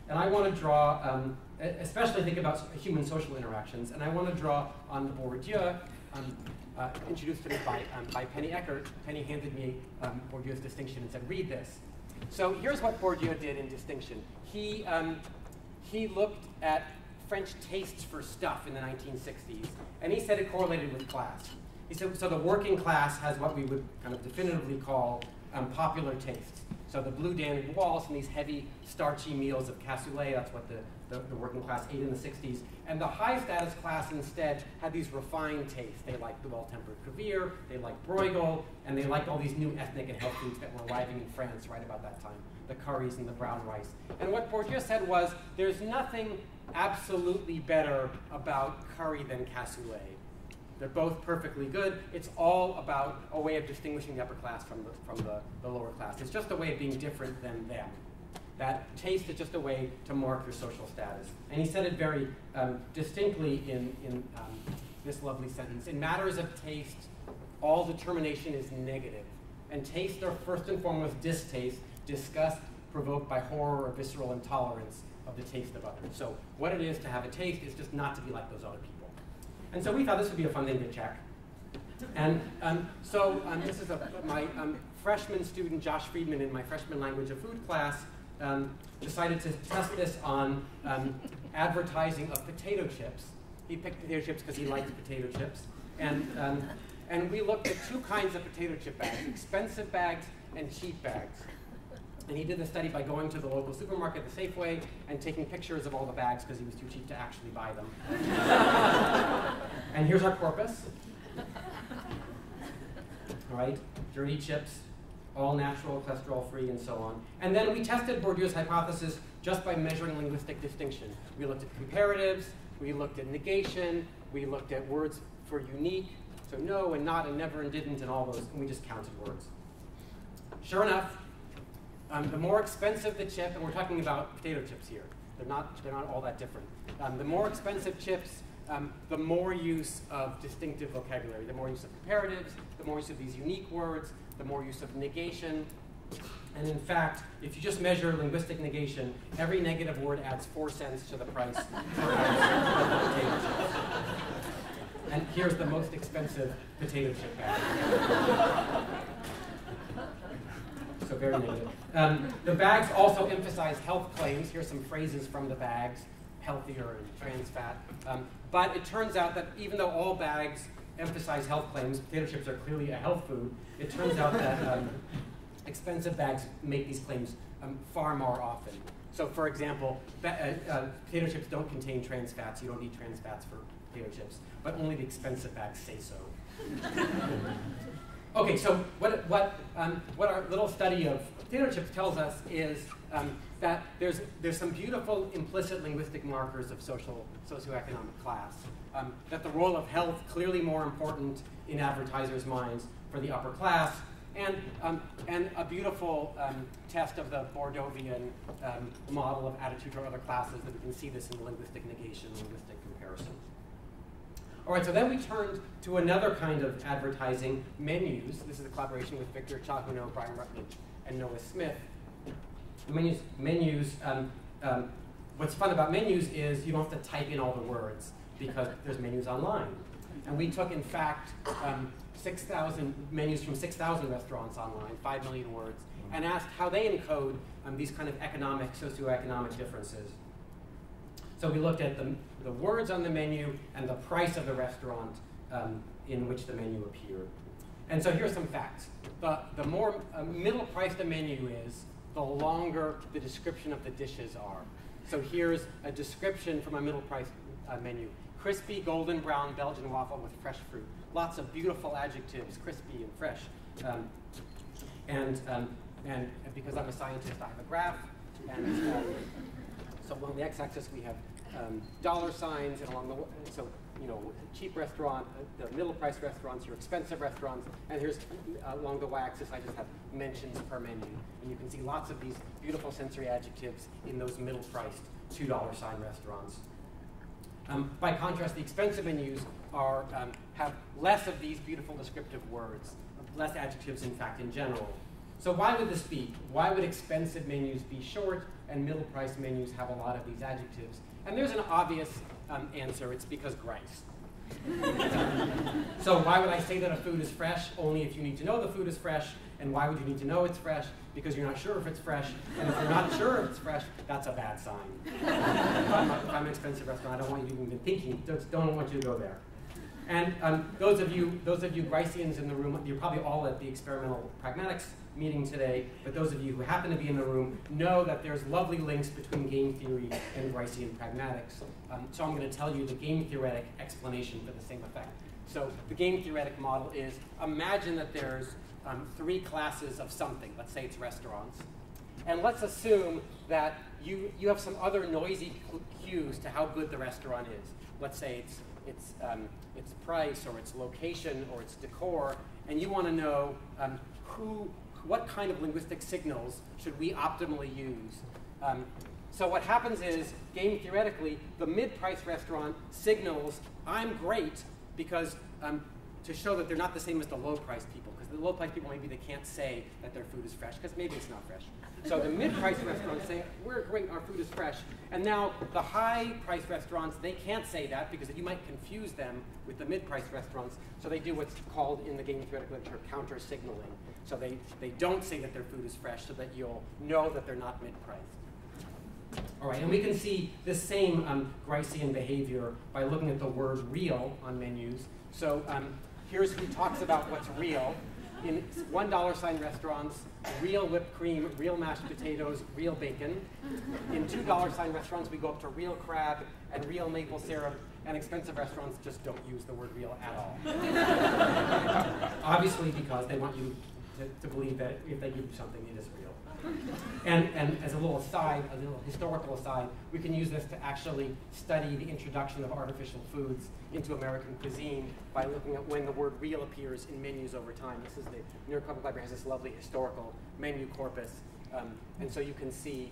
And I want to draw, especially think about human social interactions, and I want to draw on Bourdieu, introduced to me by Penny Eckert. Penny handed me Bourdieu's Distinction and said, read this. So here's what Bourdieu did in Distinction. He looked at French tastes for stuff in the 1960s, and he said it correlated with class. He said, so the working class has what we would kind of definitively call popular tastes. So the blue dandelion waltz and these heavy, starchy meals of cassoulet, that's what the working class ate in the 60s. And the high status class instead had these refined tastes. They liked the well-tempered Crevier, they liked Bruegel, and they liked all these new ethnic and health foods that were arriving in France right about that time, the curries and the brown rice. And what Bourdieu said was, there's nothing absolutely better about curry than cassoulet. They're both perfectly good. It's all about a way of distinguishing the upper class from the lower class. It's just a way of being different than them. That taste is just a way to mark your social status. And he said it very distinctly in this lovely sentence. In matters of taste, all determination is negative. And tastes are first and foremost distaste, disgust provoked by horror or visceral intolerance of the taste of others. So what it is to have a taste is just not to be like those other people. And so we thought this would be a fun thing to check. And this is my freshman student, Josh Friedman, in my freshman language of food class, decided to test this on advertising of potato chips. He picked potato chips because he liked potato chips. And we looked at two kinds of potato chip bags, expensive bags and cheap bags. And he did the study by going to the local supermarket, the Safeway, and taking pictures of all the bags because he was too cheap to actually buy them. And here's our corpus. All right, dirty chips, all natural, cholesterol-free, and so on. And then we tested Bourdieu's hypothesis just by measuring linguistic distinction. We looked at comparatives, we looked at negation, we looked at words for unique, so no and not and never and didn't and all those, and we just counted words. Sure enough, the more expensive the chip, and we're talking about potato chips here, they're not all that different. The more expensive chips, the more use of distinctive vocabulary, the more use of comparatives, the more use of these unique words, the more use of negation. And in fact, if you just measure linguistic negation, every negative word adds 4 cents to the price per ounce of potato chips. And here's the most expensive potato chip bag. So very negative. The bags also emphasize health claims. Here's some phrases from the bags: healthier and trans fat. But it turns out that even though all bags emphasize health claims, potato chips are clearly a health food, it turns out that expensive bags make these claims far more often. So for example, potato chips don't contain trans fats. You don't need trans fats for potato chips, but only the expensive bags say so. Okay, so what our little study of potato chips tells us is that there's some beautiful implicit linguistic markers of socioeconomic class. That the role of health clearly more important in advertisers' minds for the upper class, and a beautiful test of the Bourdieuvian model of attitude toward other classes, that we can see this in linguistic negation, linguistic comparison. All right, so then we turned to another kind of advertising, menus. This is a collaboration with Victor Chahuno, Brian Rutledge, and Noah Smith. Menus, what's fun about menus is you don't have to type in all the words because there's menus online. And we took, in fact, 6,000 menus from 6,000 restaurants online, 5 million words, and asked how they encode these kind of socioeconomic differences. So we looked at the words on the menu and the price of the restaurant in which the menu appeared. And so here's some facts. The more middle-priced a menu is, the longer the description of the dishes are. So here's a description from a middle-priced menu. Crispy, golden brown Belgian waffle with fresh fruit. Lots of beautiful adjectives, crispy and fresh. And because I'm a scientist, I have a graph. And so along the x-axis we have dollar signs, and along the cheap restaurant, the middle-priced restaurants, your expensive restaurants, and here's along the y-axis I just have mentions per menu, and you can see lots of these beautiful sensory adjectives in those middle-priced $2 sign restaurants. By contrast, the expensive menus have less of these beautiful descriptive words, less adjectives, in fact, in general. So why would this be? Why would expensive menus be short and middle-priced menus have a lot of these adjectives? And there's an obvious answer. It's because grace. So why would I say that a food is fresh? Only if you need to know the food is fresh. And why would you need to know it's fresh? Because you're not sure if it's fresh. And if you're not sure if it's fresh, that's a bad sign. If I'm an expensive restaurant, I don't want you to even thinking, don't want you to go there. And those of you Griceans in the room, you're probably all at the experimental pragmatics meeting today, but those of you who happen to be in the room know that there's lovely links between game theory and Gricean pragmatics. So I'm going to tell you the game theoretic explanation for the same effect. So the game theoretic model is, imagine that there's 3 classes of something. Let's say it's restaurants. And let's assume that you have some other noisy cues to how good the restaurant is. Let's say it's price, or its location, or its decor, and you want to know what kind of linguistic signals should we optimally use. So what happens is, game theoretically, the mid-price restaurant signals, I'm great, because to show that they're not the same as the low-priced people, because the low-price people, maybe they can't say that their food is fresh, because maybe it's not fresh. So the mid-price restaurants say, we're great, our food is fresh. And now the high-price restaurants, they can't say that because you might confuse them with the mid-price restaurants. So they do what's called in the game theoretical literature counter-signaling. So they don't say that their food is fresh so that you'll know that they're not mid-price. All right, and we can see this same Gricean behavior by looking at the word real on menus. So here's who talks about what's real. In $1 sign restaurants, real whipped cream, real mashed potatoes, real bacon. In $2 sign restaurants, we go up to real crab and real maple syrup, and expensive restaurants just don't use the word real at all. Obviously, because they want you to believe that if they give you something, it is real. And as a little aside, a little historical aside, we can use this to actually study the introduction of artificial foods into American cuisine by looking at when the word real appears in menus over time. This is the New York Public Library has this lovely historical menu corpus. And so you can see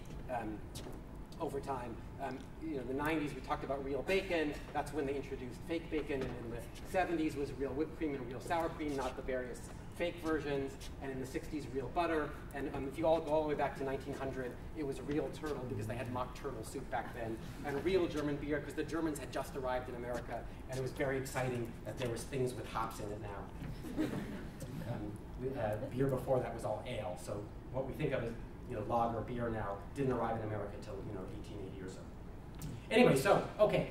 over time, the 90s, we talked about real bacon. That's when they introduced fake bacon. And in the 70s was real whipped cream and real sour cream, not the various fake versions. And in the 60s, real butter. And if you all go all the way back to 1900, it was real turtle because they had mock turtle soup back then. And real German beer because the Germans had just arrived in America. And it was very exciting that there was things with hops in it now. Beer before that was all ale. So what we think of as lager beer now didn't arrive in America until 1880 or so. Anyway, so okay,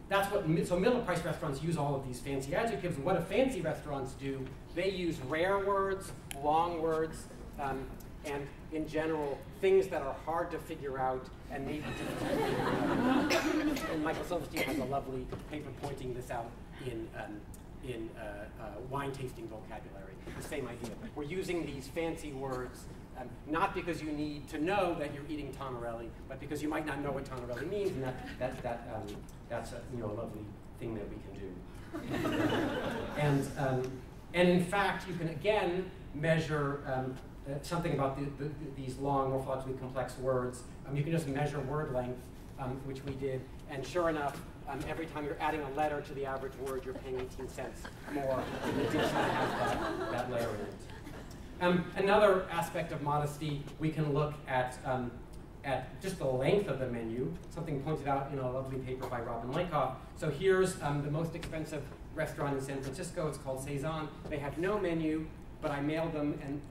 that's what so middle price restaurants use all of these fancy adjectives. And what do fancy restaurants do? They use rare words, long words, and in general things that are hard to figure out and maybe difficult to figure out. And Michael Silverstein has a lovely paper pointing this out in wine tasting vocabulary. The same idea. We're using these fancy words. Not because you need to know that you're eating tonarelli, but because you might not know what tonarelli means, and that's a lovely thing that we can do. And in fact, you can again measure something about these long morphologically complex words. You can just measure word length, which we did, and sure enough, every time you're adding a letter to the average word, you're paying 18 cents more in the dictionary that has that letter in it. Another aspect of modesty, we can look at just the length of the menu, something pointed out in a lovely paper by Robin Lakoff. So here's the most expensive restaurant in San Francisco. It's called Cezanne. They have no menu, but I mailed them and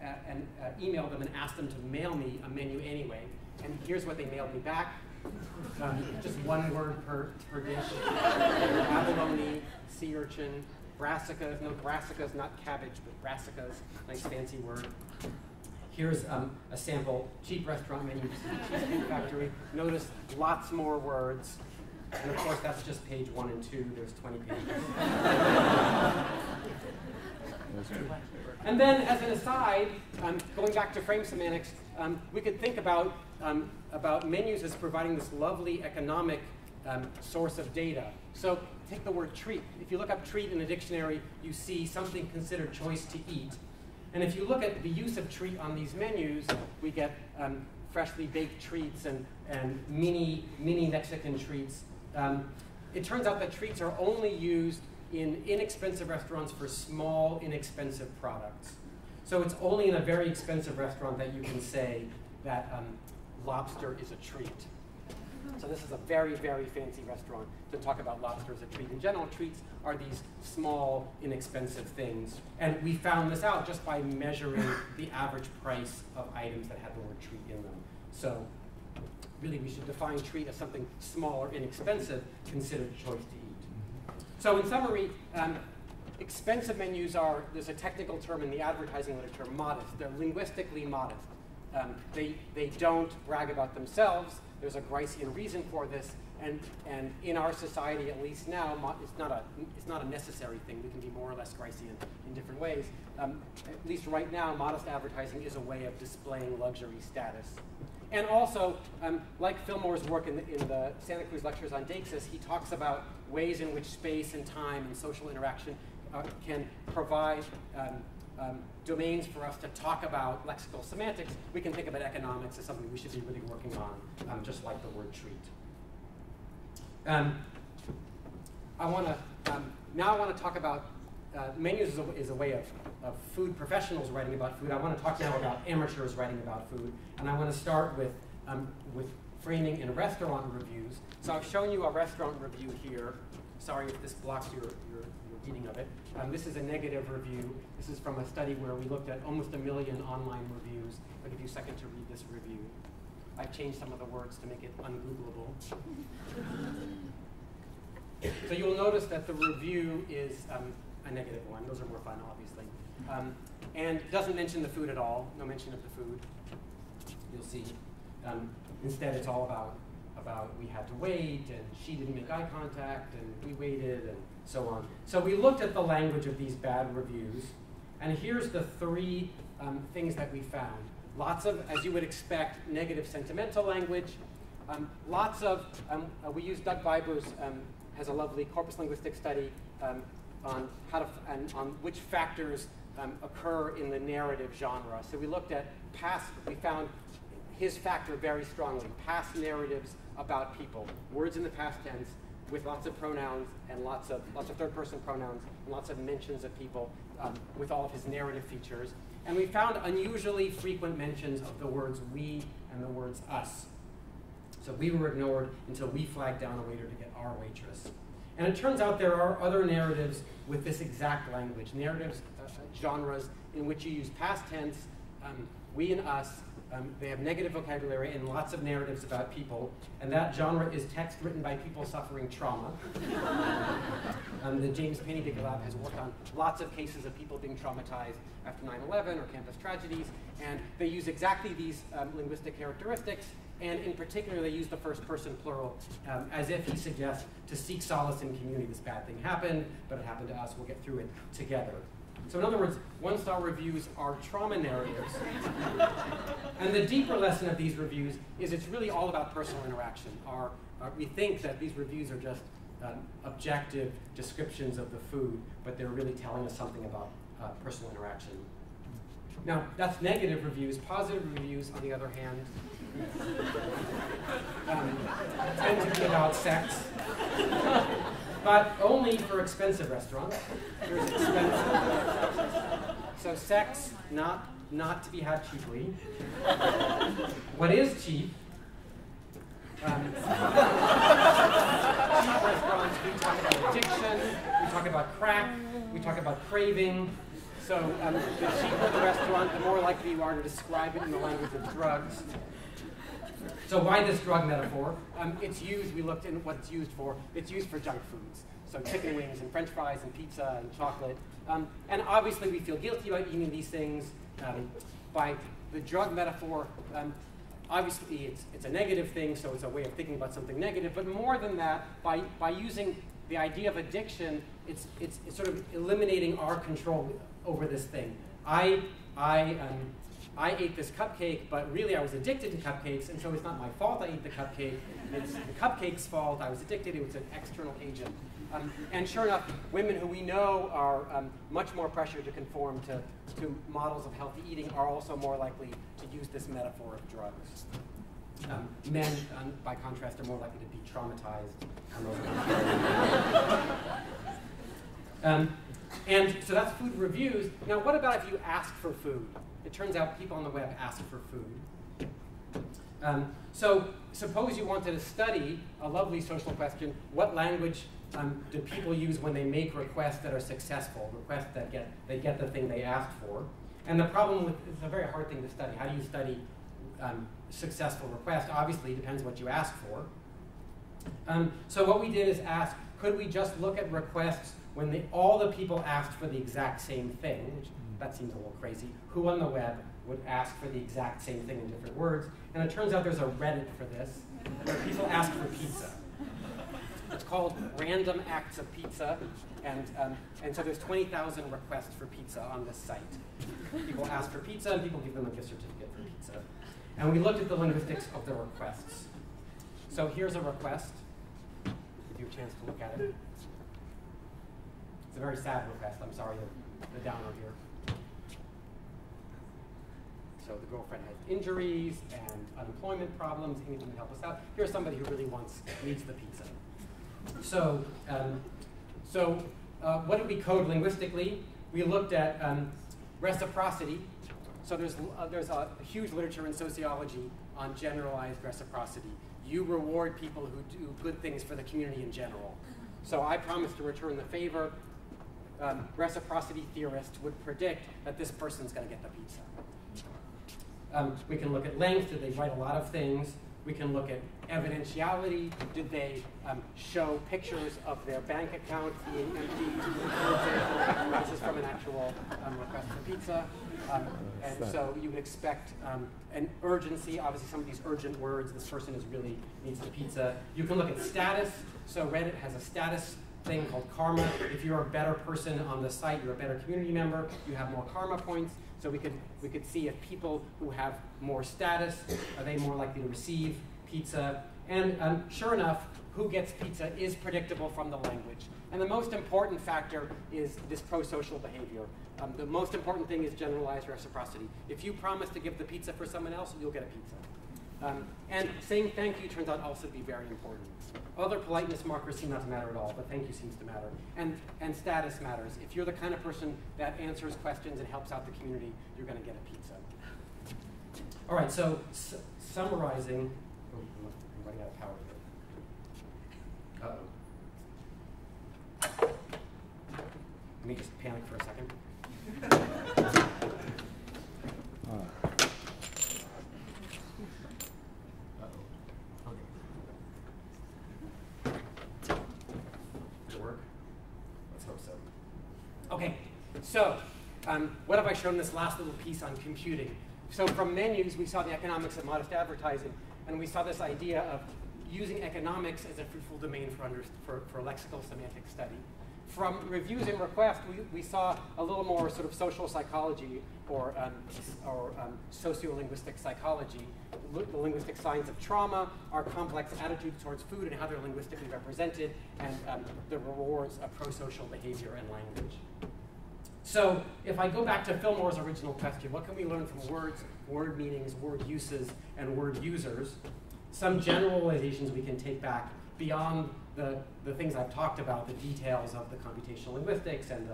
emailed them and asked them to mail me a menu anyway. And here's what they mailed me back. Just one word per dish. Abalone, sea urchin, brassicas, no brassicas, not cabbage, but brassicas, nice fancy word. Here's a sample cheap restaurant menu, Cheesecake Factory. Notice lots more words. And of course, that's just page 1 and 2. There's 20 pages. And then, as an aside, going back to frame semantics, we could think about menus as providing this lovely economic source of data. So take the word treat. If you look up treat in a dictionary, you see something considered choice to eat. And if you look at the use of treat on these menus, we get freshly baked treats and mini Mexican treats. It turns out that treats are only used in inexpensive restaurants for small, inexpensive products. So it's only in a very expensive restaurant that you can say that lobster is a treat. So this is a very, very fancy restaurant to talk about lobster as a treat. In general, treats are these small, inexpensive things. And we found this out just by measuring the average price of items that had the word treat in them. So really, we should define treat as something small or inexpensive, considered choice to eat. So in summary, expensive menus are, there's a technical term in the advertising literature, modest. They're linguistically modest. They don't brag about themselves. There's a Gricean reason for this, and in our society, at least now, it's not a necessary thing. We can be more or less Gricean in different ways. At least right now, modest advertising is a way of displaying luxury status. And also, like Fillmore's work in the Santa Cruz lectures on Deixis, he talks about ways in which space and time and social interaction can provide domains for us to talk about lexical semantics. We can think about economics as something we should be really working on, just like the word treat. Now I want to talk about menus is a way of food professionals writing about food. I want to talk now about amateurs writing about food, and I want to start with framing in restaurant reviews. So I've shown you a restaurant review here. Sorry if this blocks your reading of it. This is a negative review. This is from a study where we looked at almost 1 million online reviews. I'll give you a second to read this review. I've changed some of the words to make it ungoogleable. So you'll notice that the review is a negative one. Those are more fun, obviously. And doesn't mention the food at all. No mention of the food. You'll see. Instead, it's all about we had to wait, and she didn't make eye contact, and we waited, and so on. So we looked at the language of these bad reviews, and here's the 3 things that we found. Lots of, as you would expect, negative sentimental language. Lots of, we used Doug Biber's, has a lovely corpus linguistic study on how to, on which factors occur in the narrative genre. So we looked at we found his factor very strongly, past narratives about people, words in the past tense with lots of pronouns and lots of third-person pronouns and lots of mentions of people with all of his narrative features. And we found unusually frequent mentions of the words we and the words us. So we were ignored until we flagged down a waiter to get our waitress. And it turns out there are other narratives with this exact language, narratives, genres in which you use past tense, we and us. They have negative vocabulary and lots of narratives about people. And that genre is text written by people suffering trauma. The James Pennydick Lab has worked on lots of cases of people being traumatized after 9/11 or campus tragedies. And they use exactly these linguistic characteristics. And in particular, they use the first person plural as if he suggests to seek solace in community. This bad thing happened, but it happened to us. We'll get through it together. So in other words, one-star reviews are trauma narratives. And the deeper lesson of these reviews is it's really all about personal interaction. We think that these reviews are just objective descriptions of the food, but they're really telling us something about personal interaction. Now, that's negative reviews. Positive reviews, on the other hand, tend to be about sex. But only for expensive restaurants. There's expensive. So sex, not to be had cheaply. What is cheap? Cheap restaurants, we talk about addiction, we talk about crack, we talk about craving. So the cheaper the restaurant, the more likely you are to describe it in the language of drugs. So why this drug metaphor? It's used, we looked in what it's used for. It's used for junk foods. So chicken wings and French fries and pizza and chocolate. And obviously we feel guilty about eating these things. By the drug metaphor, obviously it's a negative thing, so it's a way of thinking about something negative. But more than that, by using the idea of addiction, it's sort of eliminating our control over this thing. I ate this cupcake, but really I was addicted to cupcakes, and so it's not my fault I ate the cupcake. It's the cupcake's fault. I was addicted. It was an external agent. And sure enough, women who we know are much more pressured to conform to models of healthy eating are also more likely to use this metaphor of drugs. Men, by contrast, are more likely to be traumatized. And so that's food reviews. Now, what about if you ask for food? It turns out people on the web ask for food. So suppose you wanted to study a lovely social question: what language do people use when they make requests that are successful, requests that get the thing they asked for? And the problem with it's a very hard thing to study. How do you study successful requests? Obviously, it depends what you ask for. So what we did is ask, could we just look at requests when all the people asked for the exact same thing? Which, that seems a little crazy. Who on the web would ask for the exact same thing in different words? And it turns out there's a Reddit for this, where people ask for pizza. It's called Random Acts of Pizza, and so there's 20,000 requests for pizza on this site. People ask for pizza, and people give them a gift certificate for pizza. And we looked at the linguistics of the requests. So here's a request. I'll give you a chance to look at it. It's a very sad request. I'm sorry, the downer here. So the girlfriend has injuries and unemployment problems. Anything to help us out? Here's somebody who really needs the pizza. So what did we code linguistically? We looked at reciprocity. So there's a huge literature in sociology on generalized reciprocity. You reward people who do good things for the community in general. So I promise to return the favor. Reciprocity theorists would predict that this person's going to get the pizza. We can look at length. Did they write a lot of things? We can look at evidentiality. Did they show pictures of their bank account being empty? For example, this is from an actual request for pizza. And so you would expect an urgency. Obviously, some of these urgent words, this person really needs the pizza. You can look at status. So Reddit has a status thing called karma. If you're a better person on the site, you're a better community member, you have more karma points. So we could see if people who have more status, are they more likely to receive pizza? And sure enough, who gets pizza is predictable from the language. And the most important factor is this pro-social behavior. The most important thing is generalized reciprocity. If you promise to give the pizza for someone else, you'll get a pizza. And saying thank you turns out also to be very important. Other politeness markers seem not to matter at all, but thank you seems to matter. And status matters. If you're the kind of person that answers questions and helps out the community, you're going to get a pizza. All right, so summarizing. Oh, I'm running out of power here. Uh-oh. Let me just panic for a second. Okay, so what have I shown in this last little piece on computing? So from menus, we saw the economics of modest advertising, and we saw this idea of using economics as a fruitful domain for lexical semantic study. From reviews and requests, we saw a little more sort of social psychology or sociolinguistic psychology, the linguistic science of trauma, our complex attitudes towards food and how they're linguistically represented, and the rewards of pro-social behavior and language. So if I go back to Fillmore's original question, what can we learn from words, word meanings, word uses, and word users? Some generalizations we can take back beyond the things I've talked about, the details of the computational linguistics and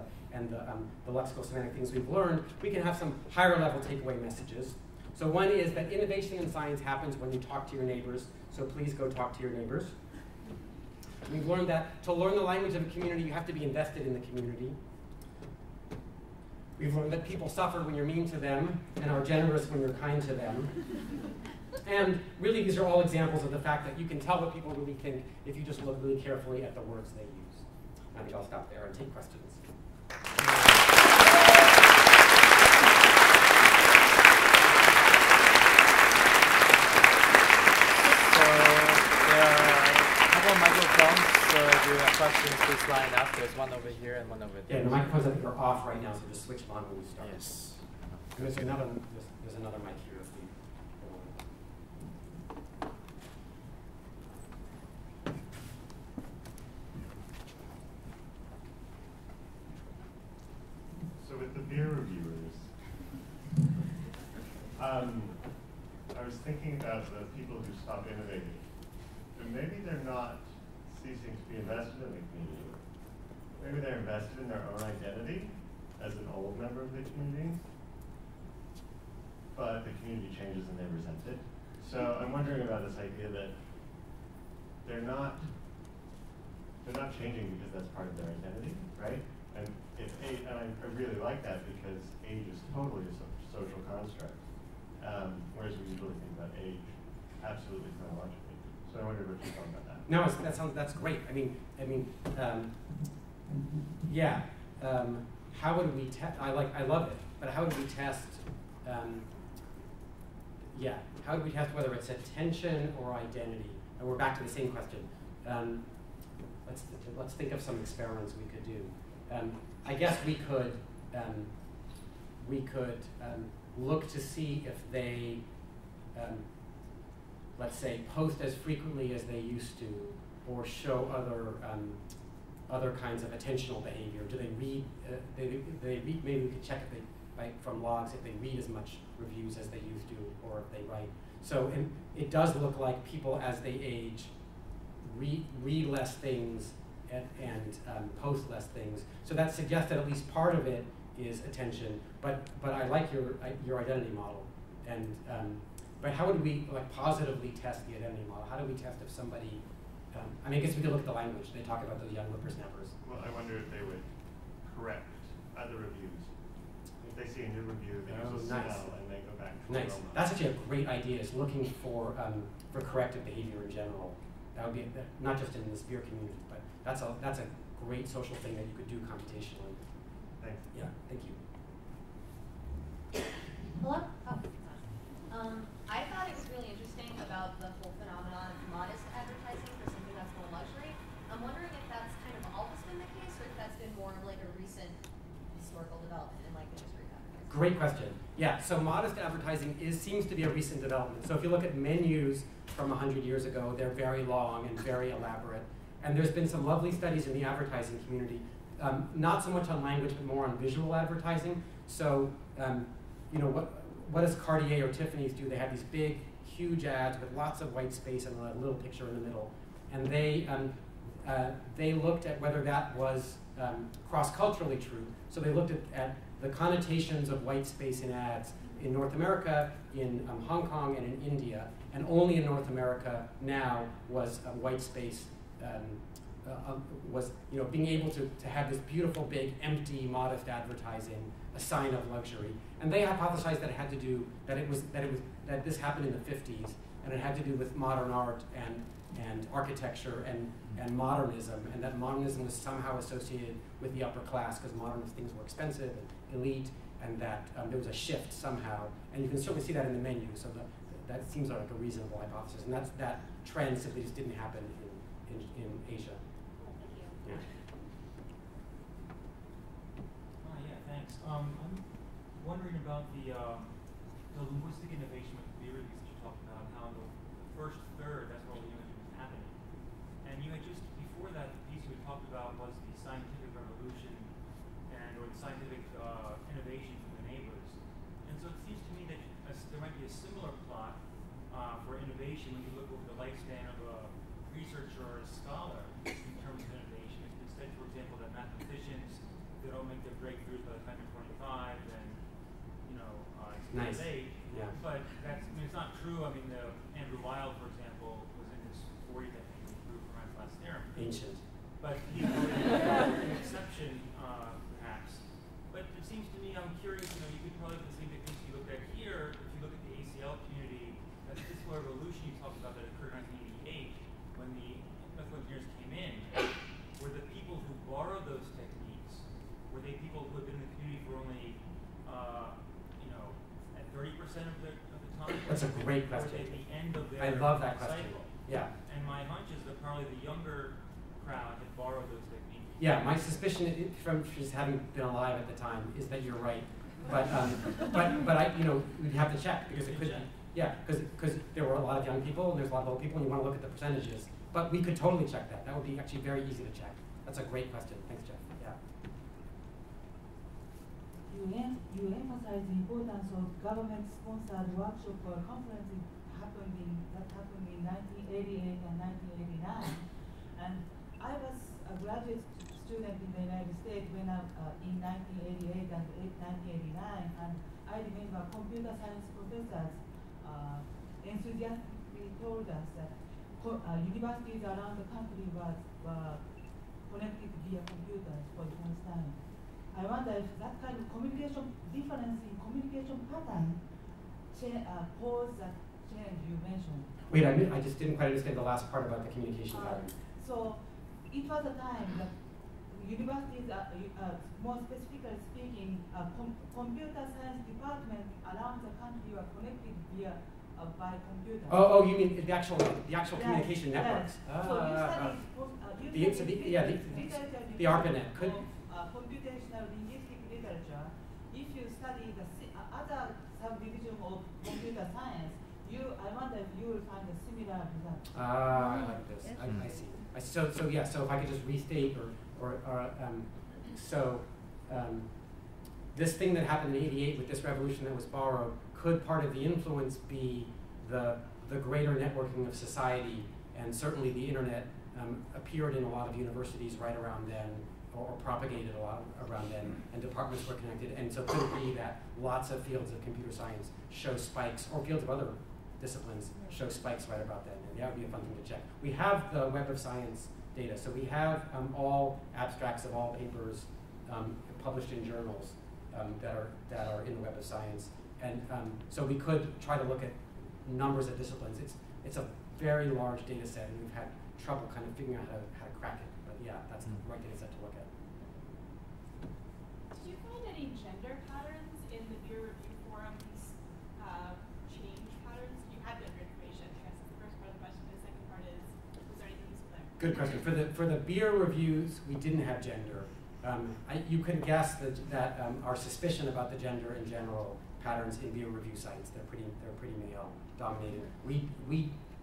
the lexical semantic things we've learned. We can have some higher level takeaway messages. So one is that innovation in science happens when you talk to your neighbors, so please go talk to your neighbors. We've learned that to learn the language of a community, you have to be invested in the community. We've learned that people suffer when you're mean to them and are generous when you're kind to them. And really, these are all examples of the fact that you can tell what people really think if you just look really carefully at the words they use. I think I'll stop there and take questions. So if you have questions, please line up. There's one over here and one over there. Yeah, the microphones I think are off right now, so just switch them on when we start. Yes. And there's another mic here if we So with the peer reviewers, I was thinking about the people who stop innovating. And maybe they're not ceasing to be invested in the community. Maybe they're invested in their own identity as an old member of the community, but the community changes and they resent it. So I'm wondering about this idea that they're not changing because that's part of their identity, right? And if age, and I really like that because age is totally a social construct, whereas we usually think about age absolutely chronologically. So I wonder what you thought about that. No, that's great. Yeah. How would we test? I love it. But how would we test? Yeah. How would we test whether it's attention or identity? And we're back to the same question. Let's think of some experiments we could do. I guess we could look to see if they. Let's say, post as frequently as they used to, or show other kinds of attentional behavior. Do they read? They read. Maybe we could check if they, from logs, if they read as much reviews as they used to, or if they write. So, and it does look like people as they age read less things and post less things. So that suggests that at least part of it is attention. But I like your identity model. And but how would we positively test the identity model? How do we test if somebody? I mean, I guess we could look at the language. They talk about those young whippersnappers. Well, I wonder if they would correct other reviews. If they see a new review, they use a cell and they go back to nice. That's actually a great idea. Is looking for corrective behavior in general. That would be not just in the Spear community, but that's a great social thing that you could do computationally. Thanks. Yeah. Thank you. Hello. I thought it was really interesting about the whole phenomenon of modest advertising for something that's more luxury. I'm wondering if that's kind of always been the case, or if that's been more of like a recent historical development in like the history of advertising. Great question. Yeah, so modest advertising seems to be a recent development. So if you look at menus from 100 years ago, they're very long and very elaborate. And there's been some lovely studies in the advertising community, not so much on language, but more on visual advertising. So, you know, what does Cartier or Tiffany's do? They have these big, huge ads with lots of white space and a little picture in the middle. And they looked at whether that was cross-culturally true. So they looked at the connotations of white space in ads in North America, in Hong Kong, and in India. And only in North America now was white space, was being able to have this beautiful, big, empty, modest advertising, a sign of luxury. And they hypothesized that it had to do that this happened in the 50s, and it had to do with modern art and architecture and modernism, and that modernism was somehow associated with the upper class because modernist things were expensive and elite, and that there was a shift somehow. And you can certainly see that in the menu. So that seems like a reasonable hypothesis, and that trend simply just didn't happen in Asia. Thank you. Yeah. Yeah, thanks. I'm wondering about the linguistic innovation with theories that you talked about, how in the first third, that's where all the innovation was happening. And you had just, before that, the piece you had talked about was the scientific revolution or the scientific innovation from the neighbors. And so it seems to me that there might be a similar plot for innovation when you look over the lifespan of a researcher or a scholar in terms of innovation. If you said, for example, that mathematicians, they don't make their breakthroughs by the time they're 25, then, it's nice. late. Yeah. But it's not true. I mean, Andrew Weil, for example, was in his 40s, I think, when he proved Fermat's last theorem. Ancient. But he's an exception, perhaps. But it seems to me, I'm curious, you could probably look at the same techniques you looked at here. If you look at the ACL community, that statistical revolution you talked about that occurred in 1988, when the mathematical engineers came in, were the people who borrowed those techniques, were they people who had been in the community for only, at 30% of the time? That's a great question. Or were they at the end of their I love that question. cycle? Yeah. And my hunch is that probably the younger crowd had borrowed those techniques. Yeah, my suspicion from just having been alive at the time is that you're right. But but I we'd have to check because it could be. Yeah, because there were a lot of young people and there's a lot of old people and you want to look at the percentages. But we could totally check that. That would be actually very easy to check. That's a great question. Thanks, Jeff. Yeah. You emphasize the importance of government-sponsored workshop or conference that happened in 1988 and 1989. And I was a graduate student in the United States when in 1988 and 1989, and I remember computer science professors enthusiastically told us that universities around the country were connected via computers for the first time. I wonder if that kind of difference in communication pattern caused that change you mentioned. Wait, I just didn't quite understand the last part about the communication pattern. So it was a time that universities, more specifically speaking, computer science departments around the country were connected via by computers. Oh, you mean the actual communication yes, networks? Yes. So you study the ARPANET could. Computational linguistic literature. If you study the other subdivision of computer science, I wonder if you will find a similar result. I like this. Yes. I see. So if I could just restate this thing that happened in '88 with this revolution that was borrowed, could part of the influence be the greater networking of society and certainly the internet appeared in a lot of universities right around then, or propagated a lot around then, and departments were connected. And so could it be that lots of fields of computer science show spikes, or fields of other disciplines show spikes right about then? And that would be a fun thing to check. We have the Web of Science data. So we have all abstracts of all papers published in journals that are in the Web of Science. And so we could try to look at numbers of disciplines. It's a very large data set, and we've had trouble kind of figuring out how to crack it. But yeah, that's the right data set to look at. Did you find any gender patterns in the peer review forums, change patterns? You had gender information, I guess, is the first part of the question. The second part is there anything useful there? Good question. For the beer reviews, we didn't have gender. You can guess that our suspicion about the gender in general patterns in beer review sites, they're pretty male dominated. We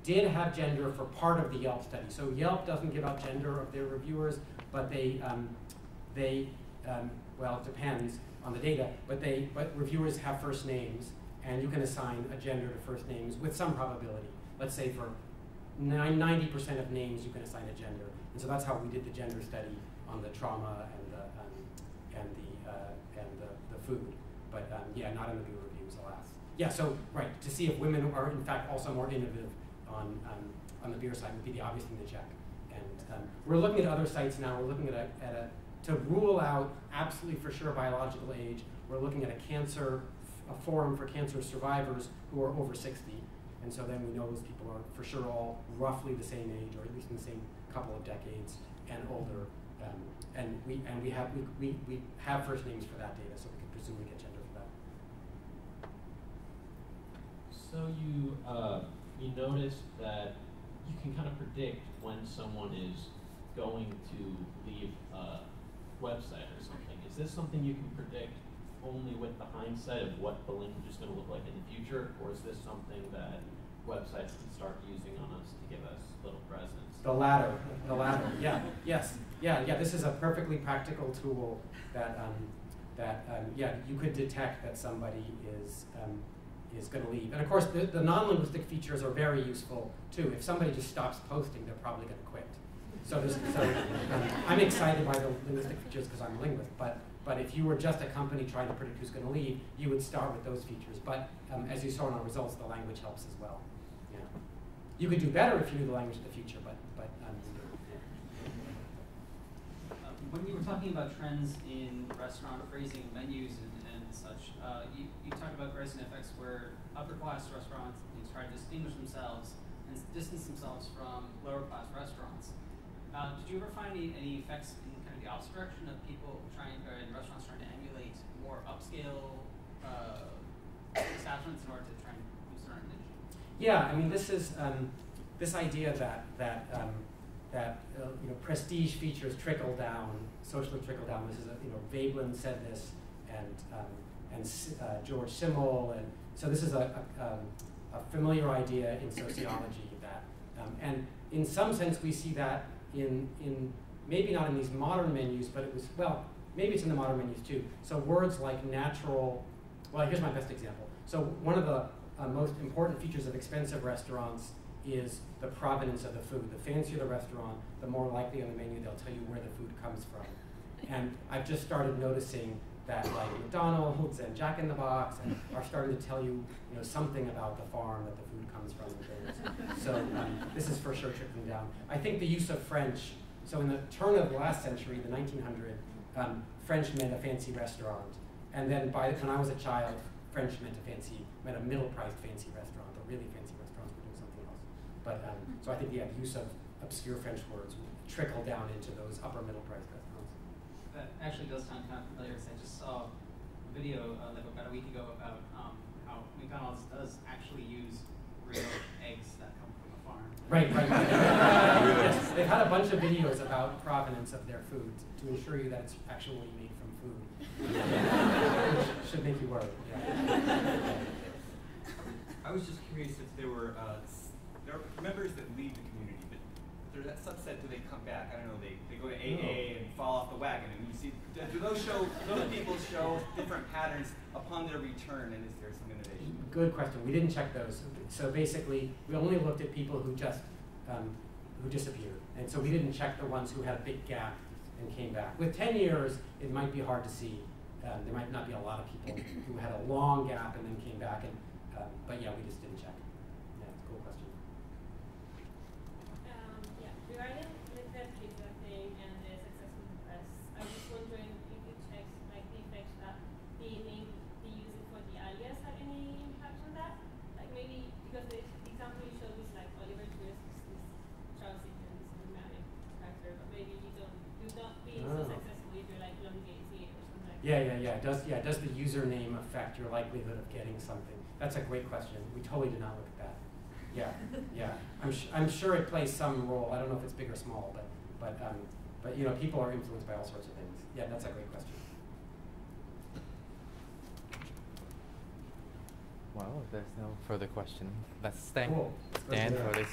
did have gender for part of the Yelp study. So Yelp doesn't give out gender of their reviewers, but well, it depends on the data, but reviewers have first names, and you can assign a gender to first names with some probability. Let's say for 90% of names, you can assign a gender. And so that's how we did the gender study on the trauma and the food. But yeah, not in the beer reviews, alas. Yeah, so right, to see if women are in fact also more innovative on the beer side would be the obvious thing to check. And we're looking at other sites now. We're looking at to rule out absolutely for sure biological age. We're looking at a forum for cancer survivors who are over 60. And so then we know those people are for sure all roughly the same age, or at least in the same couple of decades and older. And we have first names for that data, so we can presumably get gender for that. So you noticed that you can kind of predict when someone is going to leave a website or something. Is this something you can predict only with the hindsight of what the language is going to look like in the future, or is this something that websites can start using on us to give us little presents? The latter. Yeah. Yes. Yeah. This is a perfectly practical tool that yeah, you could detect that somebody is going to leave. And of course, the non-linguistic features are very useful too. If somebody just stops posting, they're probably going to quit. So I'm excited by the linguistic features because I'm a linguist. But if you were just a company trying to predict who's going to leave, you would start with those features. But as you saw in our results, the language helps as well. Yeah. You could do better if you knew the language of the future, but when you were talking about trends in restaurant phrasing, menus, and such, you talked about Grayson effects where upper class restaurants try to distinguish themselves and distance themselves from lower class restaurants. Did you ever find any effects in kind of the opposite direction of people in restaurants trying to emulate more upscale establishments in order to try and use their own niche? Yeah, I mean, this is this idea that prestige features trickle down, socially trickle down. This is Veblen said this, and George Simmel, and so this is a familiar idea in sociology that, and in some sense we see that in maybe not in these modern menus, but maybe it's in the modern menus too. So words like natural. Well, here's my best example. So one of the most important features of expensive restaurants is the provenance of the food. The fancier the restaurant, the more likely on the menu they'll tell you where the food comes from. And I've just started noticing that like McDonald's and Jack in the Box are starting to tell you, something about the farm that the food comes from. So this is for sure trickling down. I think the use of French. So in the turn of the last century, the 1900s, French meant a fancy restaurant, and then when I was a child, French meant a middle-priced fancy restaurant. The really fancy restaurants were doing something else. But so I think the use of obscure French words will trickle down into those upper middle-priced restaurants. That actually does sound kind of familiar. I just saw a video like about a week ago about how McDonald's does actually use real eggs that come from a farm. Right. Yes, they've had a bunch of videos about provenance of their food to ensure you that it's actually made from food. Should make you worry. Yeah. I was just curious if there are members that leave the community, but there's that subset, do they come back? I don't know, they go to AA and fall off the wagon, and you see, do those people show different patterns upon their return, and is there some innovation? Good question. We didn't check those. So basically, we only looked at people who just who disappeared. And so we didn't check the ones who had a big gap and came back. With 10 years, it might be hard to see. There might not be a lot of people who had a long gap and then came back. And, but yeah, we just didn't check. Yeah, it's a cool question. Yeah, regarding like that pizza thing and the successful press, I was wondering if you checked like the effects that the name they use it for the alias had any impact on that? Like maybe because the example you showed is like Oliver Twist is Charles Dickens dramatic character, but maybe you don't be so successful if you're like elongating it or something like that. Yeah. Does the username affect your likelihood of getting something? That's a great question. We totally did not look at that. Yeah. I'm sure it plays some role. I don't know if it's big or small, but you know, people are influenced by all sorts of things. Yeah, that's a great question. Well, if there's no further question, let's thank Cool. Stan for this.